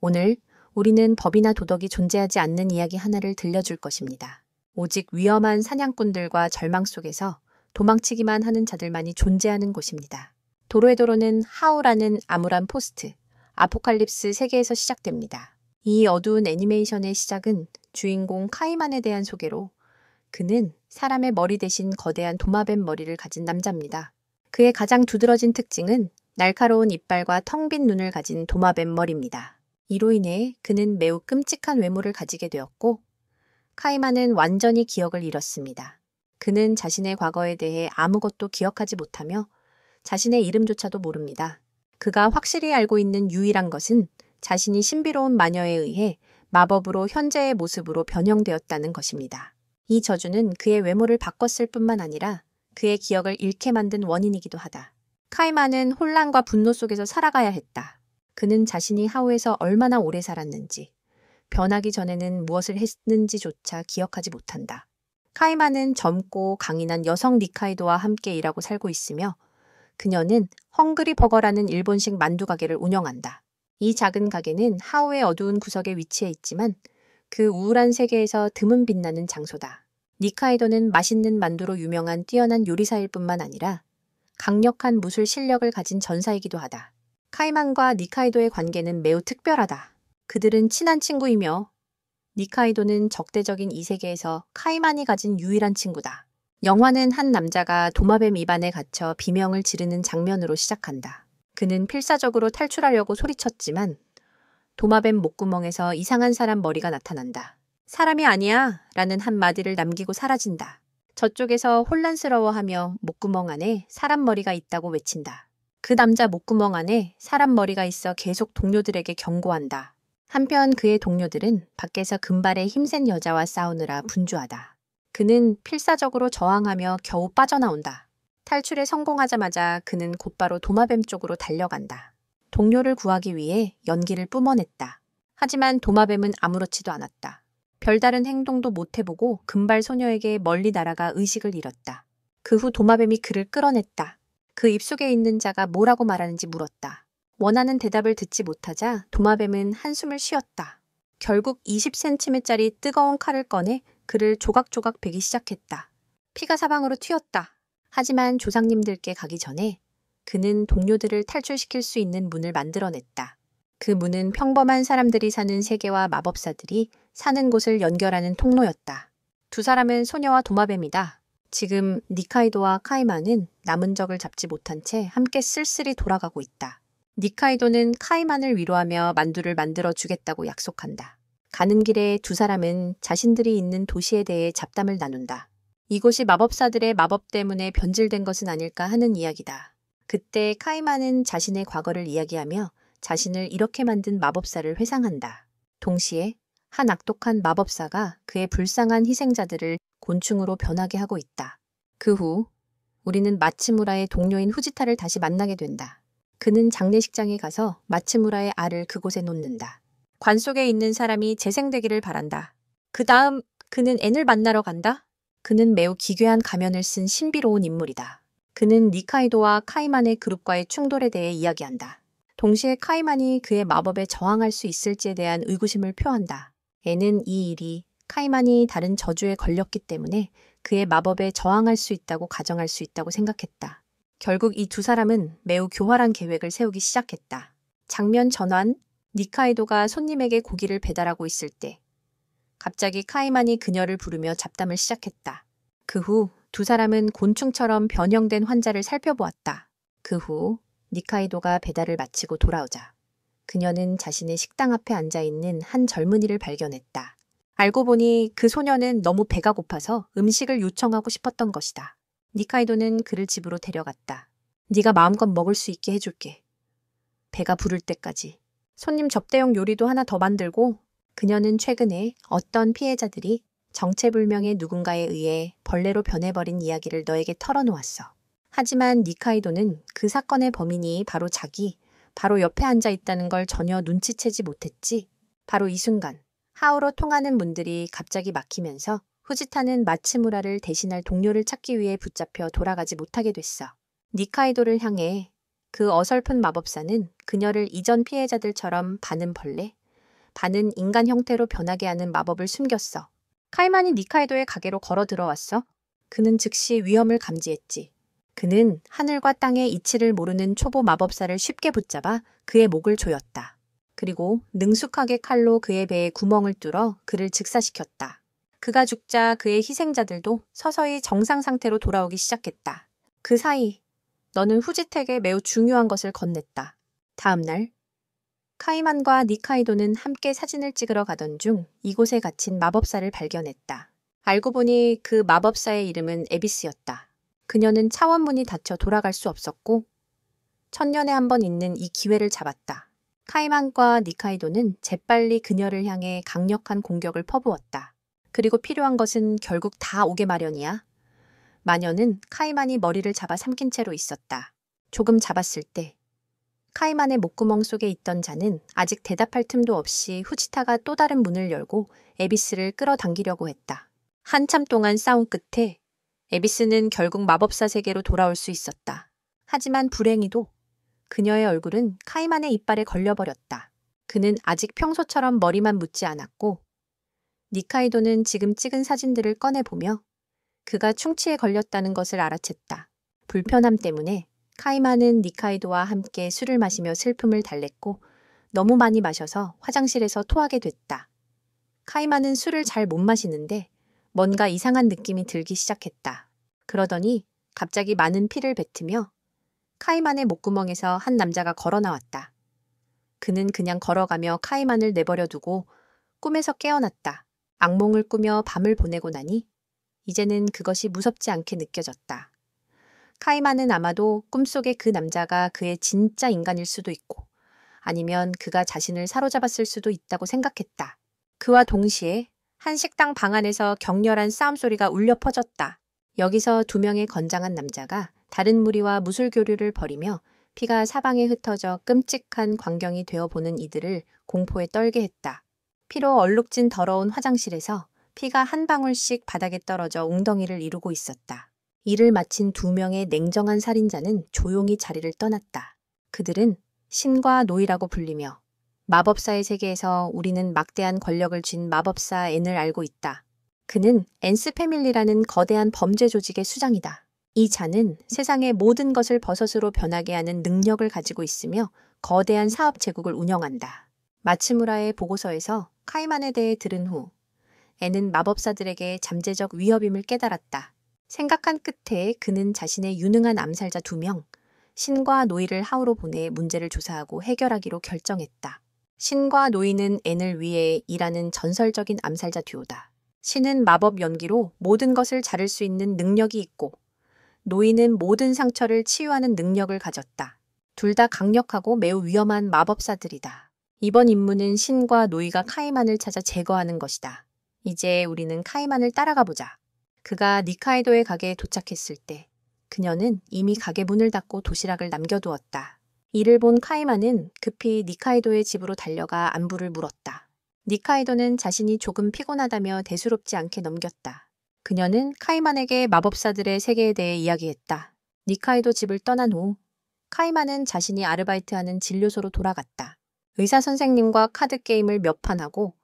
오늘 우리는 법이나 도덕이 존재하지 않는 이야기 하나를 들려줄 것입니다. 오직 위험한 사냥꾼들과 절망 속에서 도망치기만 하는 자들만이 존재하는 곳입니다. 도로에도로는 하우라는 암울한 포스트, 아포칼립스 세계에서 시작됩니다. 이 어두운 애니메이션의 시작은 주인공 카이만에 대한 소개로 그는 사람의 머리 대신 거대한 도마뱀 머리를 가진 남자입니다. 그의 가장 두드러진 특징은 날카로운 이빨과 텅 빈 눈을 가진 도마뱀 머리입니다. 이로 인해 그는 매우 끔찍한 외모를 가지게 되었고 카이만은 완전히 기억을 잃었습니다. 그는 자신의 과거에 대해 아무것도 기억하지 못하며 자신의 이름조차도 모릅니다. 그가 확실히 알고 있는 유일한 것은 자신이 신비로운 마녀에 의해 마법으로 현재의 모습으로 변형되었다는 것입니다. 이 저주는 그의 외모를 바꿨을 뿐만 아니라 그의 기억을 잃게 만든 원인이기도 하다. 카이만은 혼란과 분노 속에서 살아가야 했다. 그는 자신이 하우에서 얼마나 오래 살았는지, 변하기 전에는 무엇을 했는지조차 기억하지 못한다. 카이만은 젊고 강인한 여성 니카이도와 함께 일하고 살고 있으며 그녀는 헝그리 버거라는 일본식 만두 가게를 운영한다. 이 작은 가게는 하우의 어두운 구석에 위치해 있지만 그 우울한 세계에서 드문 빛나는 장소다. 니카이도는 맛있는 만두로 유명한 뛰어난 요리사일 뿐만 아니라 강력한 무술 실력을 가진 전사이기도 하다. 카이만과 니카이도의 관계는 매우 특별하다. 그들은 친한 친구이며 니카이도는 적대적인 이 세계에서 카이만이 가진 유일한 친구다. 영화는 한 남자가 도마뱀 입안에 갇혀 비명을 지르는 장면으로 시작한다. 그는 필사적으로 탈출하려고 소리쳤지만 도마뱀 목구멍에서 이상한 사람 머리가 나타난다. 사람이 아니야 라는 한마디를 남기고 사라진다. 저쪽에서 혼란스러워하며 목구멍 안에 사람 머리가 있다고 외친다. 그 남자 목구멍 안에 사람 머리가 있어 계속 동료들에게 경고한다. 한편 그의 동료들은 밖에서 금발의 힘센 여자와 싸우느라 분주하다. 그는 필사적으로 저항하며 겨우 빠져나온다. 탈출에 성공하자마자 그는 곧바로 도마뱀 쪽으로 달려간다. 동료를 구하기 위해 연기를 뿜어냈다. 하지만 도마뱀은 아무렇지도 않았다. 별다른 행동도 못 해보고 금발 소녀에게 멀리 날아가 의식을 잃었다. 그 후 도마뱀이 그를 끌어냈다. 그 입속에 있는 자가 뭐라고 말하는지 물었다. 원하는 대답을 듣지 못하자 도마뱀은 한숨을 쉬었다. 결국 20cm짜리 뜨거운 칼을 꺼내 그를 조각조각 베기 시작했다. 피가 사방으로 튀었다. 하지만 조상님들께 가기 전에 그는 동료들을 탈출시킬 수 있는 문을 만들어냈다. 그 문은 평범한 사람들이 사는 세계와 마법사들이 사는 곳을 연결하는 통로였다. 두 사람은 소녀와 도마뱀이다. 지금 니카이도와 카이만은 남은 적을 잡지 못한 채 함께 쓸쓸히 돌아가고 있다. 니카이도는 카이만을 위로하며 만두를 만들어 주겠다고 약속한다. 가는 길에 두 사람은 자신들이 있는 도시에 대해 잡담을 나눈다. 이곳이 마법사들의 마법 때문에 변질된 것은 아닐까 하는 이야기다. 그때 카이만은 자신의 과거를 이야기하며 자신을 이렇게 만든 마법사를 회상한다. 동시에 한 악독한 마법사가 그의 불쌍한 희생자들을 곤충으로 변하게 하고 있다. 그 후 우리는 마츠무라의 동료인 후지타를 다시 만나게 된다. 그는 장례식장에 가서 마츠무라의 알을 그곳에 놓는다. 관 속에 있는 사람이 재생되기를 바란다. 그 다음 그는 앤을 만나러 간다. 그는 매우 기괴한 가면을 쓴 신비로운 인물이다. 그는 니카이도와 카이만의 그룹과의 충돌에 대해 이야기한다. 동시에 카이만이 그의 마법에 저항할 수 있을지에 대한 의구심을 표한다. 앤은 이 일이 카이만이 다른 저주에 걸렸기 때문에 그의 마법에 저항할 수 있다고 가정할 수 있다고 생각했다. 결국 이 두 사람은 매우 교활한 계획을 세우기 시작했다. 장면 전환, 니카이도가 손님에게 고기를 배달하고 있을 때 갑자기 카이만이 그녀를 부르며 잡담을 시작했다. 그 후 두 사람은 곤충처럼 변형된 환자를 살펴보았다. 그 후 니카이도가 배달을 마치고 돌아오자 그녀는 자신의 식당 앞에 앉아있는 한 젊은이를 발견했다. 알고 보니 그 소녀는 너무 배가 고파서 음식을 요청하고 싶었던 것이다. 니카이도는 그를 집으로 데려갔다. 네가 마음껏 먹을 수 있게 해줄게. 배가 부를 때까지. 손님 접대용 요리도 하나 더 만들고 그녀는 최근에 어떤 피해자들이 정체불명의 누군가에 의해 벌레로 변해버린 이야기를 너에게 털어놓았어. 하지만 니카이도는 그 사건의 범인이 바로 옆에 앉아 있다는 걸 전혀 눈치채지 못했지. 바로 이 순간 하우로 통하는 문들이 갑자기 막히면서 후지타는 마츠무라를 대신할 동료를 찾기 위해 붙잡혀 돌아가지 못하게 됐어. 니카이도를 향해 그 어설픈 마법사는 그녀를 이전 피해자들처럼 반은 벌레, 반은 인간 형태로 변하게 하는 마법을 숨겼어. 카이만이 니카이도의 가게로 걸어 들어왔어. 그는 즉시 위험을 감지했지. 그는 하늘과 땅의 이치를 모르는 초보 마법사를 쉽게 붙잡아 그의 목을 조였다. 그리고 능숙하게 칼로 그의 배에 구멍을 뚫어 그를 즉사시켰다. 그가 죽자 그의 희생자들도 서서히 정상 상태로 돌아오기 시작했다. 그 사이 너는 후지텍에 매우 중요한 것을 건넸다. 다음 날 카이만과 니카이도는 함께 사진을 찍으러 가던 중 이곳에 갇힌 마법사를 발견했다. 알고 보니 그 마법사의 이름은 에비스였다. 그녀는 차원문이 닫혀 돌아갈 수 없었고 천년에 한 번 있는 이 기회를 잡았다. 카이만과 니카이도는 재빨리 그녀를 향해 강력한 공격을 퍼부었다. 그리고 필요한 것은 결국 다 오게 마련이야. 마녀는 카이만이 머리를 잡아 삼킨 채로 있었다. 조금 잡았을 때 카이만의 목구멍 속에 있던 자는 아직 대답할 틈도 없이 후지타가 또 다른 문을 열고 에비스를 끌어당기려고 했다. 한참 동안 싸움 끝에 에비스는 결국 마법사 세계로 돌아올 수 있었다. 하지만 불행히도 그녀의 얼굴은 카이만의 이빨에 걸려버렸다. 그는 아직 평소처럼 머리만 묻지 않았고 니카이도는 지금 찍은 사진들을 꺼내보며 그가 충치에 걸렸다는 것을 알아챘다. 불편함 때문에 카이만은 니카이도와 함께 술을 마시며 슬픔을 달랬고 너무 많이 마셔서 화장실에서 토하게 됐다. 카이만은 술을 잘 못 마시는데 뭔가 이상한 느낌이 들기 시작했다. 그러더니 갑자기 많은 피를 뱉으며 카이만의 목구멍에서 한 남자가 걸어 나왔다. 그는 그냥 걸어가며 카이만을 내버려 두고 꿈에서 깨어났다. 악몽을 꾸며 밤을 보내고 나니 이제는 그것이 무섭지 않게 느껴졌다. 카이만은 아마도 꿈속의 그 남자가 그의 진짜 인간일 수도 있고 아니면 그가 자신을 사로잡았을 수도 있다고 생각했다. 그와 동시에 한 식당 방 안에서 격렬한 싸움 소리가 울려 퍼졌다. 여기서 두 명의 건장한 남자가 다른 무리와 무술교류를 벌이며 피가 사방에 흩어져 끔찍한 광경이 되어 보는 이들을 공포에 떨게 했다. 피로 얼룩진 더러운 화장실에서 피가 한 방울씩 바닥에 떨어져 웅덩이를 이루고 있었다. 이를 마친 두 명의 냉정한 살인자는 조용히 자리를 떠났다. 그들은 신과 노이라고 불리며 마법사의 세계에서 우리는 막대한 권력을 쥔 마법사 앤을 알고 있다. 그는 앤스 패밀리라는 거대한 범죄 조직의 수장이다. 이 자는 세상의 모든 것을 버섯으로 변하게 하는 능력을 가지고 있으며 거대한 사업 제국을 운영한다. 마츠무라의 보고서에서 카이만에 대해 들은 후 앤은 마법사들에게 잠재적 위협임을 깨달았다. 생각한 끝에 그는 자신의 유능한 암살자 2명, 신과 노이를 하우로 보내 문제를 조사하고 해결하기로 결정했다. 신과 노이는 앤을 위해 일하는 전설적인 암살자 듀오다. 신은 마법 연기로 모든 것을 자를 수 있는 능력이 있고 노이는 모든 상처를 치유하는 능력을 가졌다. 둘 다 강력하고 매우 위험한 마법사들이다. 이번 임무는 신과 노이가 카이만을 찾아 제거하는 것이다. 이제 우리는 카이만을 따라가 보자. 그가 니카이도의 가게에 도착했을 때 그녀는 이미 가게 문을 닫고 도시락을 남겨두었다. 이를 본 카이만은 급히 니카이도의 집으로 달려가 안부를 물었다. 니카이도는 자신이 조금 피곤하다며 대수롭지 않게 넘겼다. 그녀는 카이만에게 마법사들의 세계에 대해 이야기했다. 니카이도 집을 떠난 후 카이만은 자신이 아르바이트하는 진료소로 돌아갔다. 의사 선생님과 카드게임을 몇 판 하고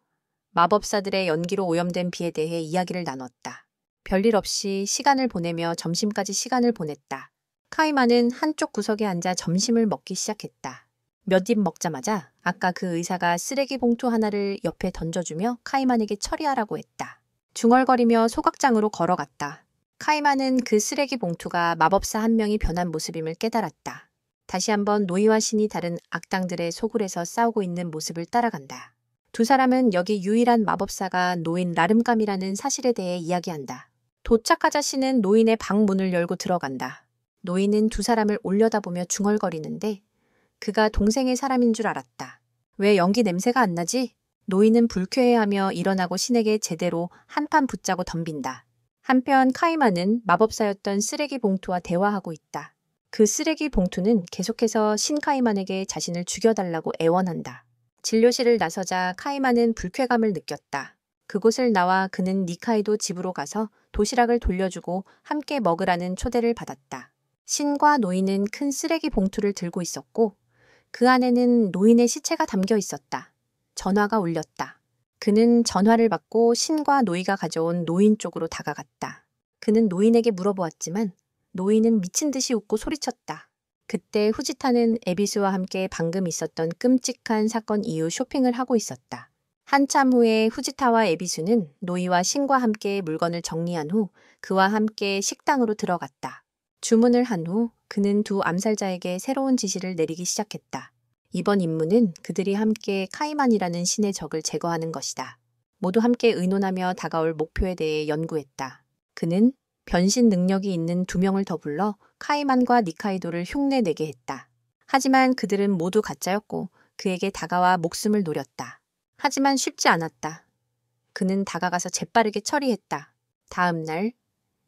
마법사들의 연기로 오염된 비에 대해 이야기를 나눴다. 별일 없이 시간을 보내며 점심까지 시간을 보냈다. 카이만은 한쪽 구석에 앉아 점심을 먹기 시작했다. 몇 입 먹자마자 아까 그 의사가 쓰레기 봉투 하나를 옆에 던져주며 카이만에게 처리하라고 했다. 중얼거리며 소각장으로 걸어갔다. 카이만은 그 쓰레기 봉투가 마법사 한 명이 변한 모습임을 깨달았다. 다시 한번 노이와 신이 다른 악당들의 소굴에서 싸우고 있는 모습을 따라간다. 두 사람은 여기 유일한 마법사가 노인 라름감이라는 사실에 대해 이야기한다. 도착하자 신은 노인의 방 문을 열고 들어간다. 노인은 두 사람을 올려다보며 중얼거리는데 그가 동생의 사람인 줄 알았다. 왜 연기 냄새가 안 나지? 노인은 불쾌해하며 일어나고 신에게 제대로 한판 붙자고 덤빈다. 한편 카이만은 마법사였던 쓰레기 봉투와 대화하고 있다. 그 쓰레기 봉투는 계속해서 신 카이만에게 자신을 죽여달라고 애원한다. 진료실을 나서자 카이만은 불쾌감을 느꼈다. 그곳을 나와 그는 니카이도 집으로 가서 도시락을 돌려주고 함께 먹으라는 초대를 받았다. 신과 노인은 큰 쓰레기 봉투를 들고 있었고 그 안에는 노인의 시체가 담겨 있었다. 전화가 울렸다. 그는 전화를 받고 신과 노이가 가져온 노인 쪽으로 다가갔다. 그는 노인에게 물어보았지만 노인은 미친 듯이 웃고 소리쳤다. 그때 후지타는 에비스와 함께 방금 있었던 끔찍한 사건 이후 쇼핑을 하고 있었다. 한참 후에 후지타와 에비수는 노이와 신과 함께 물건을 정리한 후 그와 함께 식당으로 들어갔다. 주문을 한 후 그는 두 암살자에게 새로운 지시를 내리기 시작했다. 이번 임무는 그들이 함께 카이만이라는 신의 적을 제거하는 것이다. 모두 함께 의논하며 다가올 목표에 대해 연구했다. 그는 변신 능력이 있는 두 명을 더 불러 카이만과 니카이도를 흉내내게 했다. 하지만 그들은 모두 가짜였고 그에게 다가와 목숨을 노렸다. 하지만 쉽지 않았다. 그는 다가가서 재빠르게 처리했다. 다음 날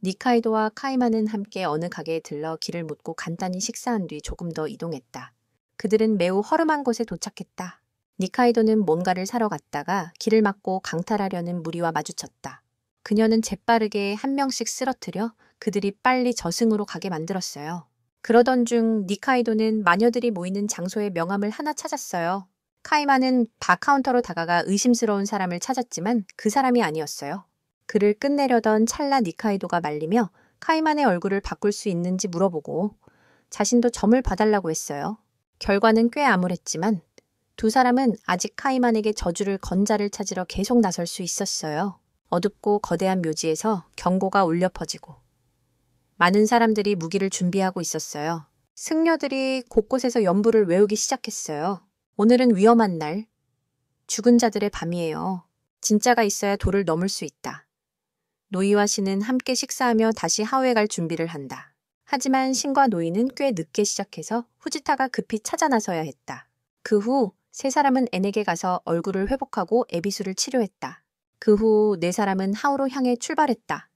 니카이도와 카이만은 함께 어느 가게에 들러 길을 묻고 간단히 식사한 뒤 조금 더 이동했다. 그들은 매우 허름한 곳에 도착했다. 니카이도는 뭔가를 사러 갔다가 길을 막고 강탈하려는 무리와 마주쳤다. 그녀는 재빠르게 한 명씩 쓰러뜨려 그들이 빨리 저승으로 가게 만들었어요. 그러던 중 니카이도는 마녀들이 모이는 장소의 명함을 하나 찾았어요. 카이만은 바 카운터로 다가가 의심스러운 사람을 찾았지만 그 사람이 아니었어요. 그를 끝내려던 찰나 니카이도가 말리며 카이만의 얼굴을 바꿀 수 있는지 물어보고 자신도 점을 봐달라고 했어요. 결과는 꽤 암울했지만 두 사람은 아직 카이만에게 저주를 건 자를 찾으러 계속 나설 수 있었어요. 어둡고 거대한 묘지에서 경고가 울려 퍼지고 많은 사람들이 무기를 준비하고 있었어요. 승려들이 곳곳에서 연부를 외우기 시작했어요. 오늘은 위험한 날. 죽은 자들의 밤이에요. 진짜가 있어야 돌을 넘을 수 있다. 노이와 신은 함께 식사하며 다시 하우에 갈 준비를 한다. 하지만 신과 노이는 꽤 늦게 시작해서 후지타가 급히 찾아 나서야 했다. 그 후 세 사람은 앤에게 가서 얼굴을 회복하고 에비수를 치료했다. 그 후 네 사람은 하우로 향해 출발했다.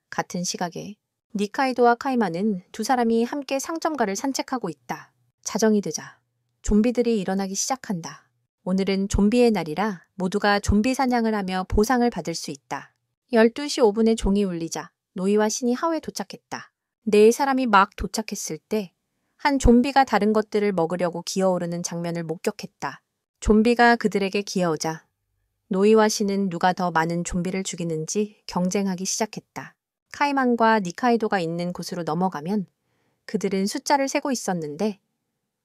같은 시각에 니카이도와 카이만은 두 사람이 함께 상점가를 산책하고 있다. 자정이 되자 좀비들이 일어나기 시작한다. 오늘은 좀비의 날이라 모두가 좀비 사냥을 하며 보상을 받을 수 있다. 12시 5분에 종이 울리자 노이와 신이 하우에 도착했다. 네 사람이 막 도착했을 때 한 좀비가 다른 것들을 먹으려고 기어오르는 장면을 목격했다. 좀비가 그들에게 기어오자 노이와 신은 누가 더 많은 좀비를 죽이는지 경쟁하기 시작했다. 카이만과 니카이도가 있는 곳으로 넘어가면 그들은 숫자를 세고 있었는데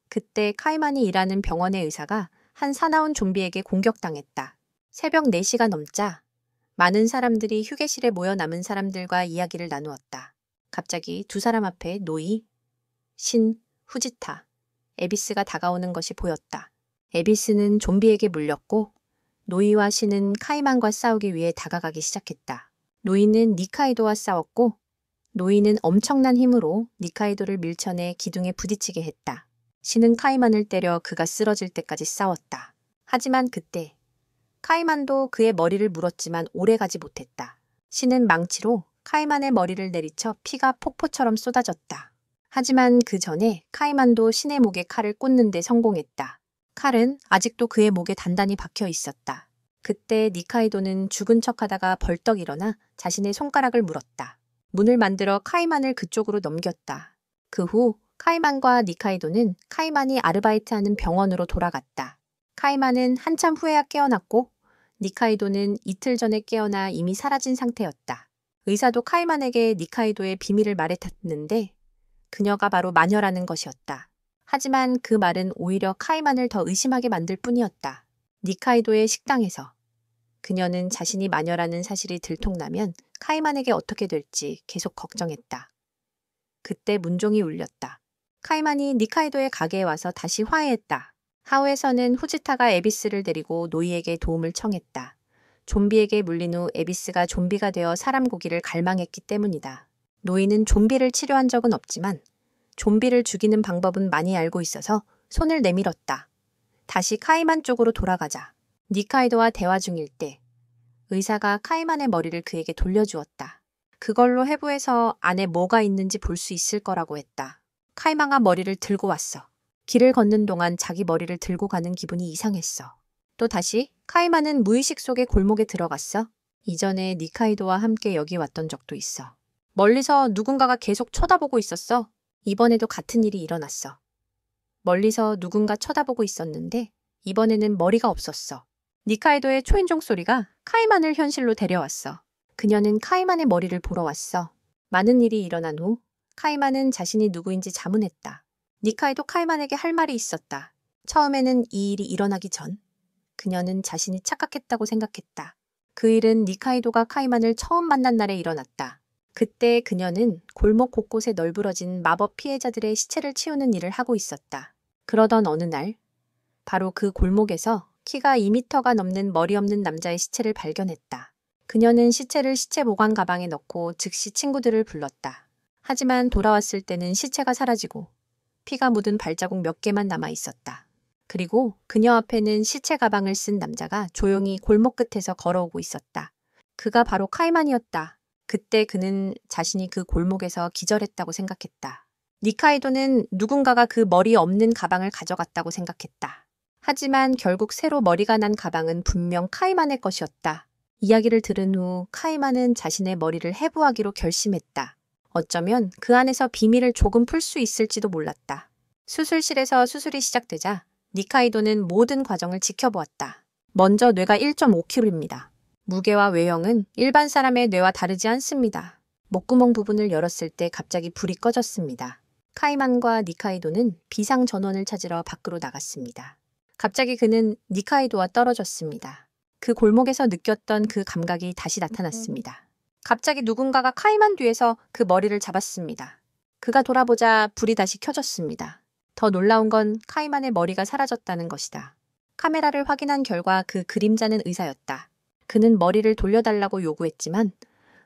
그때 카이만이 일하는 병원의 의사가 한 사나운 좀비에게 공격당했다. 새벽 4시가 넘자 많은 사람들이 휴게실에 모여 남은 사람들과 이야기를 나누었다. 갑자기 두 사람 앞에 노이, 신, 후지타, 에비스가 다가오는 것이 보였다. 에비스는 좀비에게 물렸고 노이와 신은 카이만과 싸우기 위해 다가가기 시작했다. 노이는 니카이도와 싸웠고 노이는 엄청난 힘으로 니카이도를 밀쳐내 기둥에 부딪히게 했다. 신은 카이만을 때려 그가 쓰러질 때까지 싸웠다. 하지만 그때 카이만도 그의 머리를 물었지만 오래가지 못했다. 신은 망치로 카이만의 머리를 내리쳐 피가 폭포처럼 쏟아졌다. 하지만 그 전에 카이만도 신의 목에 칼을 꽂는 데 성공했다. 칼은 아직도 그의 목에 단단히 박혀 있었다. 그때 니카이도는 죽은 척하다가 벌떡 일어나 자신의 손가락을 물었다. 문을 만들어 카이만을 그쪽으로 넘겼다. 그 후 카이만과 니카이도는 카이만이 아르바이트하는 병원으로 돌아갔다. 카이만은 한참 후에야 깨어났고 니카이도는 이틀 전에 깨어나 이미 사라진 상태였다. 의사도 카이만에게 니카이도의 비밀을 말했는데 그녀가 바로 마녀라는 것이었다. 하지만 그 말은 오히려 카이만을 더 의심하게 만들 뿐이었다. 니카이도의 식당에서 그녀는 자신이 마녀라는 사실이 들통나면 카이만에게 어떻게 될지 계속 걱정했다. 그때 문종이 울렸다. 카이만이 니카이도의 가게에 와서 다시 화해했다. 하우에서는 후지타가 에비스를 데리고 노이에게 도움을 청했다. 좀비에게 물린 후 에비스가 좀비가 되어 사람 고기를 갈망했기 때문이다. 노이는 좀비를 치료한 적은 없지만 좀비를 죽이는 방법은 많이 알고 있어서 손을 내밀었다. 다시 카이만 쪽으로 돌아가자. 니카이도와 대화 중일 때 의사가 카이만의 머리를 그에게 돌려주었다. 그걸로 해부해서 안에 뭐가 있는지 볼 수 있을 거라고 했다. 카이만가 머리를 들고 왔어. 길을 걷는 동안 자기 머리를 들고 가는 기분이 이상했어. 또 다시 카이만은 무의식 속의 골목에 들어갔어. 이전에 니카이도와 함께 여기 왔던 적도 있어. 멀리서 누군가가 계속 쳐다보고 있었어. 이번에도 같은 일이 일어났어. 멀리서 누군가 쳐다보고 있었는데 이번에는 머리가 없었어. 니카이도의 초인종 소리가 카이만을 현실로 데려왔어. 그녀는 카이만의 머리를 보러 왔어. 많은 일이 일어난 후 카이만은 자신이 누구인지 자문했다. 니카이도 카이만에게 할 말이 있었다. 처음에는 이 일이 일어나기 전 그녀는 자신이 착각했다고 생각했다. 그 일은 니카이도가 카이만을 처음 만난 날에 일어났다. 그때 그녀는 골목 곳곳에 널브러진 마법 피해자들의 시체를 치우는 일을 하고 있었다. 그러던 어느 날 바로 그 골목에서 키가 2미터가 넘는 머리 없는 남자의 시체를 발견했다. 그녀는 시체를 시체 보관 가방에 넣고 즉시 친구들을 불렀다. 하지만 돌아왔을 때는 시체가 사라지고 피가 묻은 발자국 몇 개만 남아 있었다. 그리고 그녀 앞에는 시체 가방을 쓴 남자가 조용히 골목 끝에서 걸어오고 있었다. 그가 바로 카이만이었다. 그때 그는 자신이 그 골목에서 기절했다고 생각했다. 니카이도는 누군가가 그 머리 없는 가방을 가져갔다고 생각했다. 하지만 결국 새로 머리가 난 가방은 분명 카이만의 것이었다. 이야기를 들은 후 카이만은 자신의 머리를 해부하기로 결심했다. 어쩌면 그 안에서 비밀을 조금 풀 수 있을지도 몰랐다. 수술실에서 수술이 시작되자 니카이도는 모든 과정을 지켜보았다. 먼저 뇌가 1.5kg입니다. 무게와 외형은 일반 사람의 뇌와 다르지 않습니다. 목구멍 부분을 열었을 때 갑자기 불이 꺼졌습니다. 카이만과 니카이도는 비상 전원을 찾으러 밖으로 나갔습니다. 갑자기 그는 니카이도와 떨어졌습니다. 그 골목에서 느꼈던 그 감각이 다시 나타났습니다. 갑자기 누군가가 카이만 뒤에서 그 머리를 잡았습니다. 그가 돌아보자 불이 다시 켜졌습니다. 더 놀라운 건 카이만의 머리가 사라졌다는 것이다. 카메라를 확인한 결과 그 그림자는 의사였다. 그는 머리를 돌려달라고 요구했지만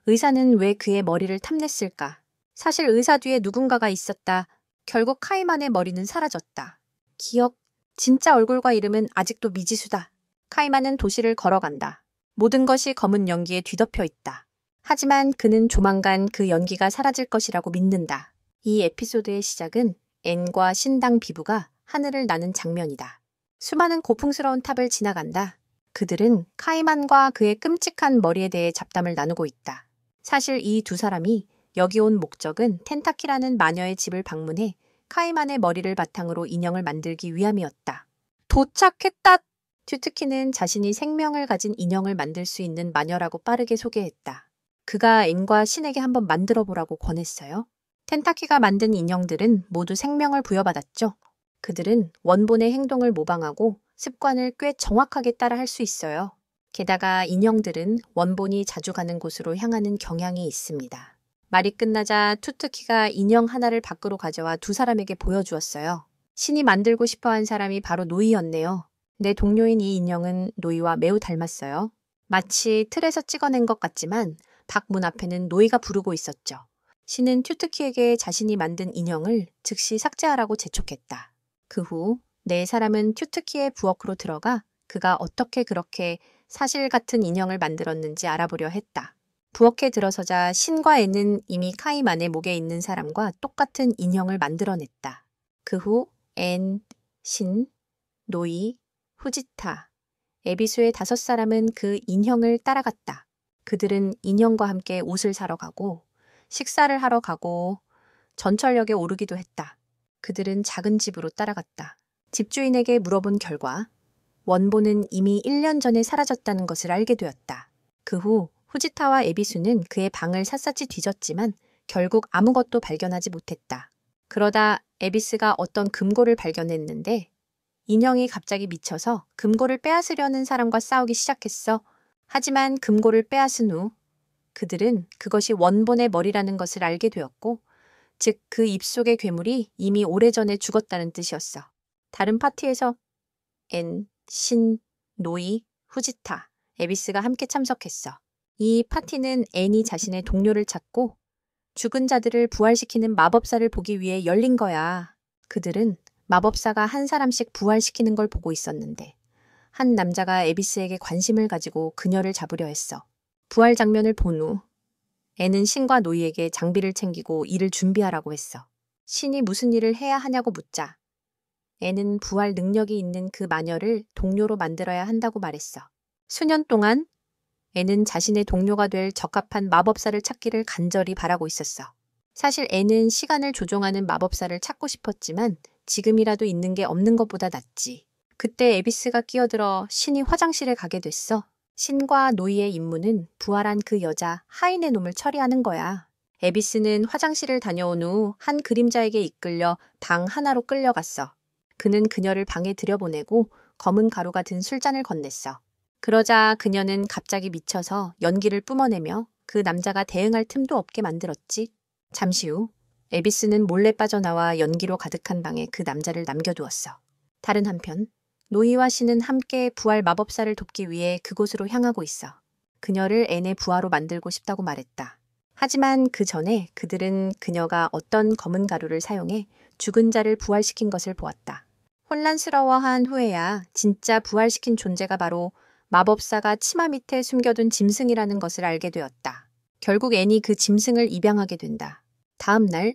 의사는 왜 그의 머리를 탐냈을까? 사실 의사 뒤에 누군가가 있었다. 결국 카이만의 머리는 사라졌다. 기억, 진짜 얼굴과 이름은 아직도 미지수다. 카이만은 도시를 걸어간다. 모든 것이 검은 연기에 뒤덮여 있다. 하지만 그는 조만간 그 연기가 사라질 것이라고 믿는다. 이 에피소드의 시작은 앤과 신당 비부가 하늘을 나는 장면이다. 수많은 고풍스러운 탑을 지나간다. 그들은 카이만과 그의 끔찍한 머리에 대해 잡담을 나누고 있다. 사실 이 두 사람이 여기 온 목적은 텐타키라는 마녀의 집을 방문해 카이만의 머리를 바탕으로 인형을 만들기 위함이었다. 도착했다! 튜트키는 자신이 생명을 가진 인형을 만들 수 있는 마녀라고 빠르게 소개했다. 그가 앤과 신에게 한번 만들어 보라고 권했어요. 텐타키가 만든 인형들은 모두 생명을 부여받았죠. 그들은 원본의 행동을 모방하고 습관을 꽤 정확하게 따라 할 수 있어요. 게다가 인형들은 원본이 자주 가는 곳으로 향하는 경향이 있습니다. 말이 끝나자 투트키가 인형 하나를 밖으로 가져와 두 사람에게 보여주었어요. 신이 만들고 싶어한 사람이 바로 노이였네요. 내 동료인 이 인형은 노이와 매우 닮았어요. 마치 틀에서 찍어낸 것 같지만 밖문 앞에는 노이가 부르고 있었죠. 신은 튜트키에게 자신이 만든 인형을 즉시 삭제하라고 재촉했다. 그 후 네 사람은 튜트키의 부엌으로 들어가 그가 어떻게 그렇게 사실 같은 인형을 만들었는지 알아보려 했다. 부엌에 들어서자 신과 앤은 이미 카이만의 목에 있는 사람과 똑같은 인형을 만들어냈다. 그 후 앤, 신, 노이, 후지타, 에비수의 5사람은 그 인형을 따라갔다. 그들은 인형과 함께 옷을 사러 가고 식사를 하러 가고 전철역에 오르기도 했다. 그들은 작은 집으로 따라갔다. 집주인에게 물어본 결과 원본은 이미 1년 전에 사라졌다는 것을 알게 되었다. 그 후 후지타와 에비수는 그의 방을 샅샅이 뒤졌지만 결국 아무것도 발견하지 못했다. 그러다 에비스가 어떤 금고를 발견했는데 인형이 갑자기 미쳐서 금고를 빼앗으려는 사람과 싸우기 시작했어. 하지만 금고를 빼앗은 후 그들은 그것이 원본의 머리라는 것을 알게 되었고 즉 그 입속의 괴물이 이미 오래전에 죽었다는 뜻이었어. 다른 파티에서 앤, 신, 노이, 후지타, 에비스가 함께 참석했어. 이 파티는 앤이 자신의 동료를 찾고 죽은 자들을 부활시키는 마법사를 보기 위해 열린 거야. 그들은 마법사가 한 사람씩 부활시키는 걸 보고 있었는데 한 남자가 에비스에게 관심을 가지고 그녀를 잡으려 했어. 부활 장면을 본 후 앤은 신과 노이에게 장비를 챙기고 일을 준비하라고 했어. 신이 무슨 일을 해야 하냐고 묻자 앤은 부활 능력이 있는 그 마녀를 동료로 만들어야 한다고 말했어. 수년 동안 앤은 자신의 동료가 될 적합한 마법사를 찾기를 간절히 바라고 있었어. 사실 앤은 시간을 조종하는 마법사를 찾고 싶었지만 지금이라도 있는 게 없는 것보다 낫지. 그때 에비스가 끼어들어 신이 화장실에 가게 됐어. 신과 노이의 임무는 부활한 그 여자 하인의 놈을 처리하는 거야. 에비스는 화장실을 다녀온 후 한 그림자에게 이끌려 방 하나로 끌려갔어. 그는 그녀를 방에 들여보내고 검은 가루가 든 술잔을 건넸어. 그러자 그녀는 갑자기 미쳐서 연기를 뿜어내며 그 남자가 대응할 틈도 없게 만들었지. 잠시 후 에비스는 몰래 빠져나와 연기로 가득한 방에 그 남자를 남겨두었어. 다른 한편 노이와 신은 함께 부활 마법사를 돕기 위해 그곳으로 향하고 있어. 그녀를 앤의 부하로 만들고 싶다고 말했다. 하지만 그 전에 그들은 그녀가 어떤 검은 가루를 사용해 죽은 자를 부활시킨 것을 보았다. 혼란스러워한 후에야 진짜 부활시킨 존재가 바로 마법사가 치마 밑에 숨겨둔 짐승이라는 것을 알게 되었다. 결국 앤이 그 짐승을 입양하게 된다. 다음 날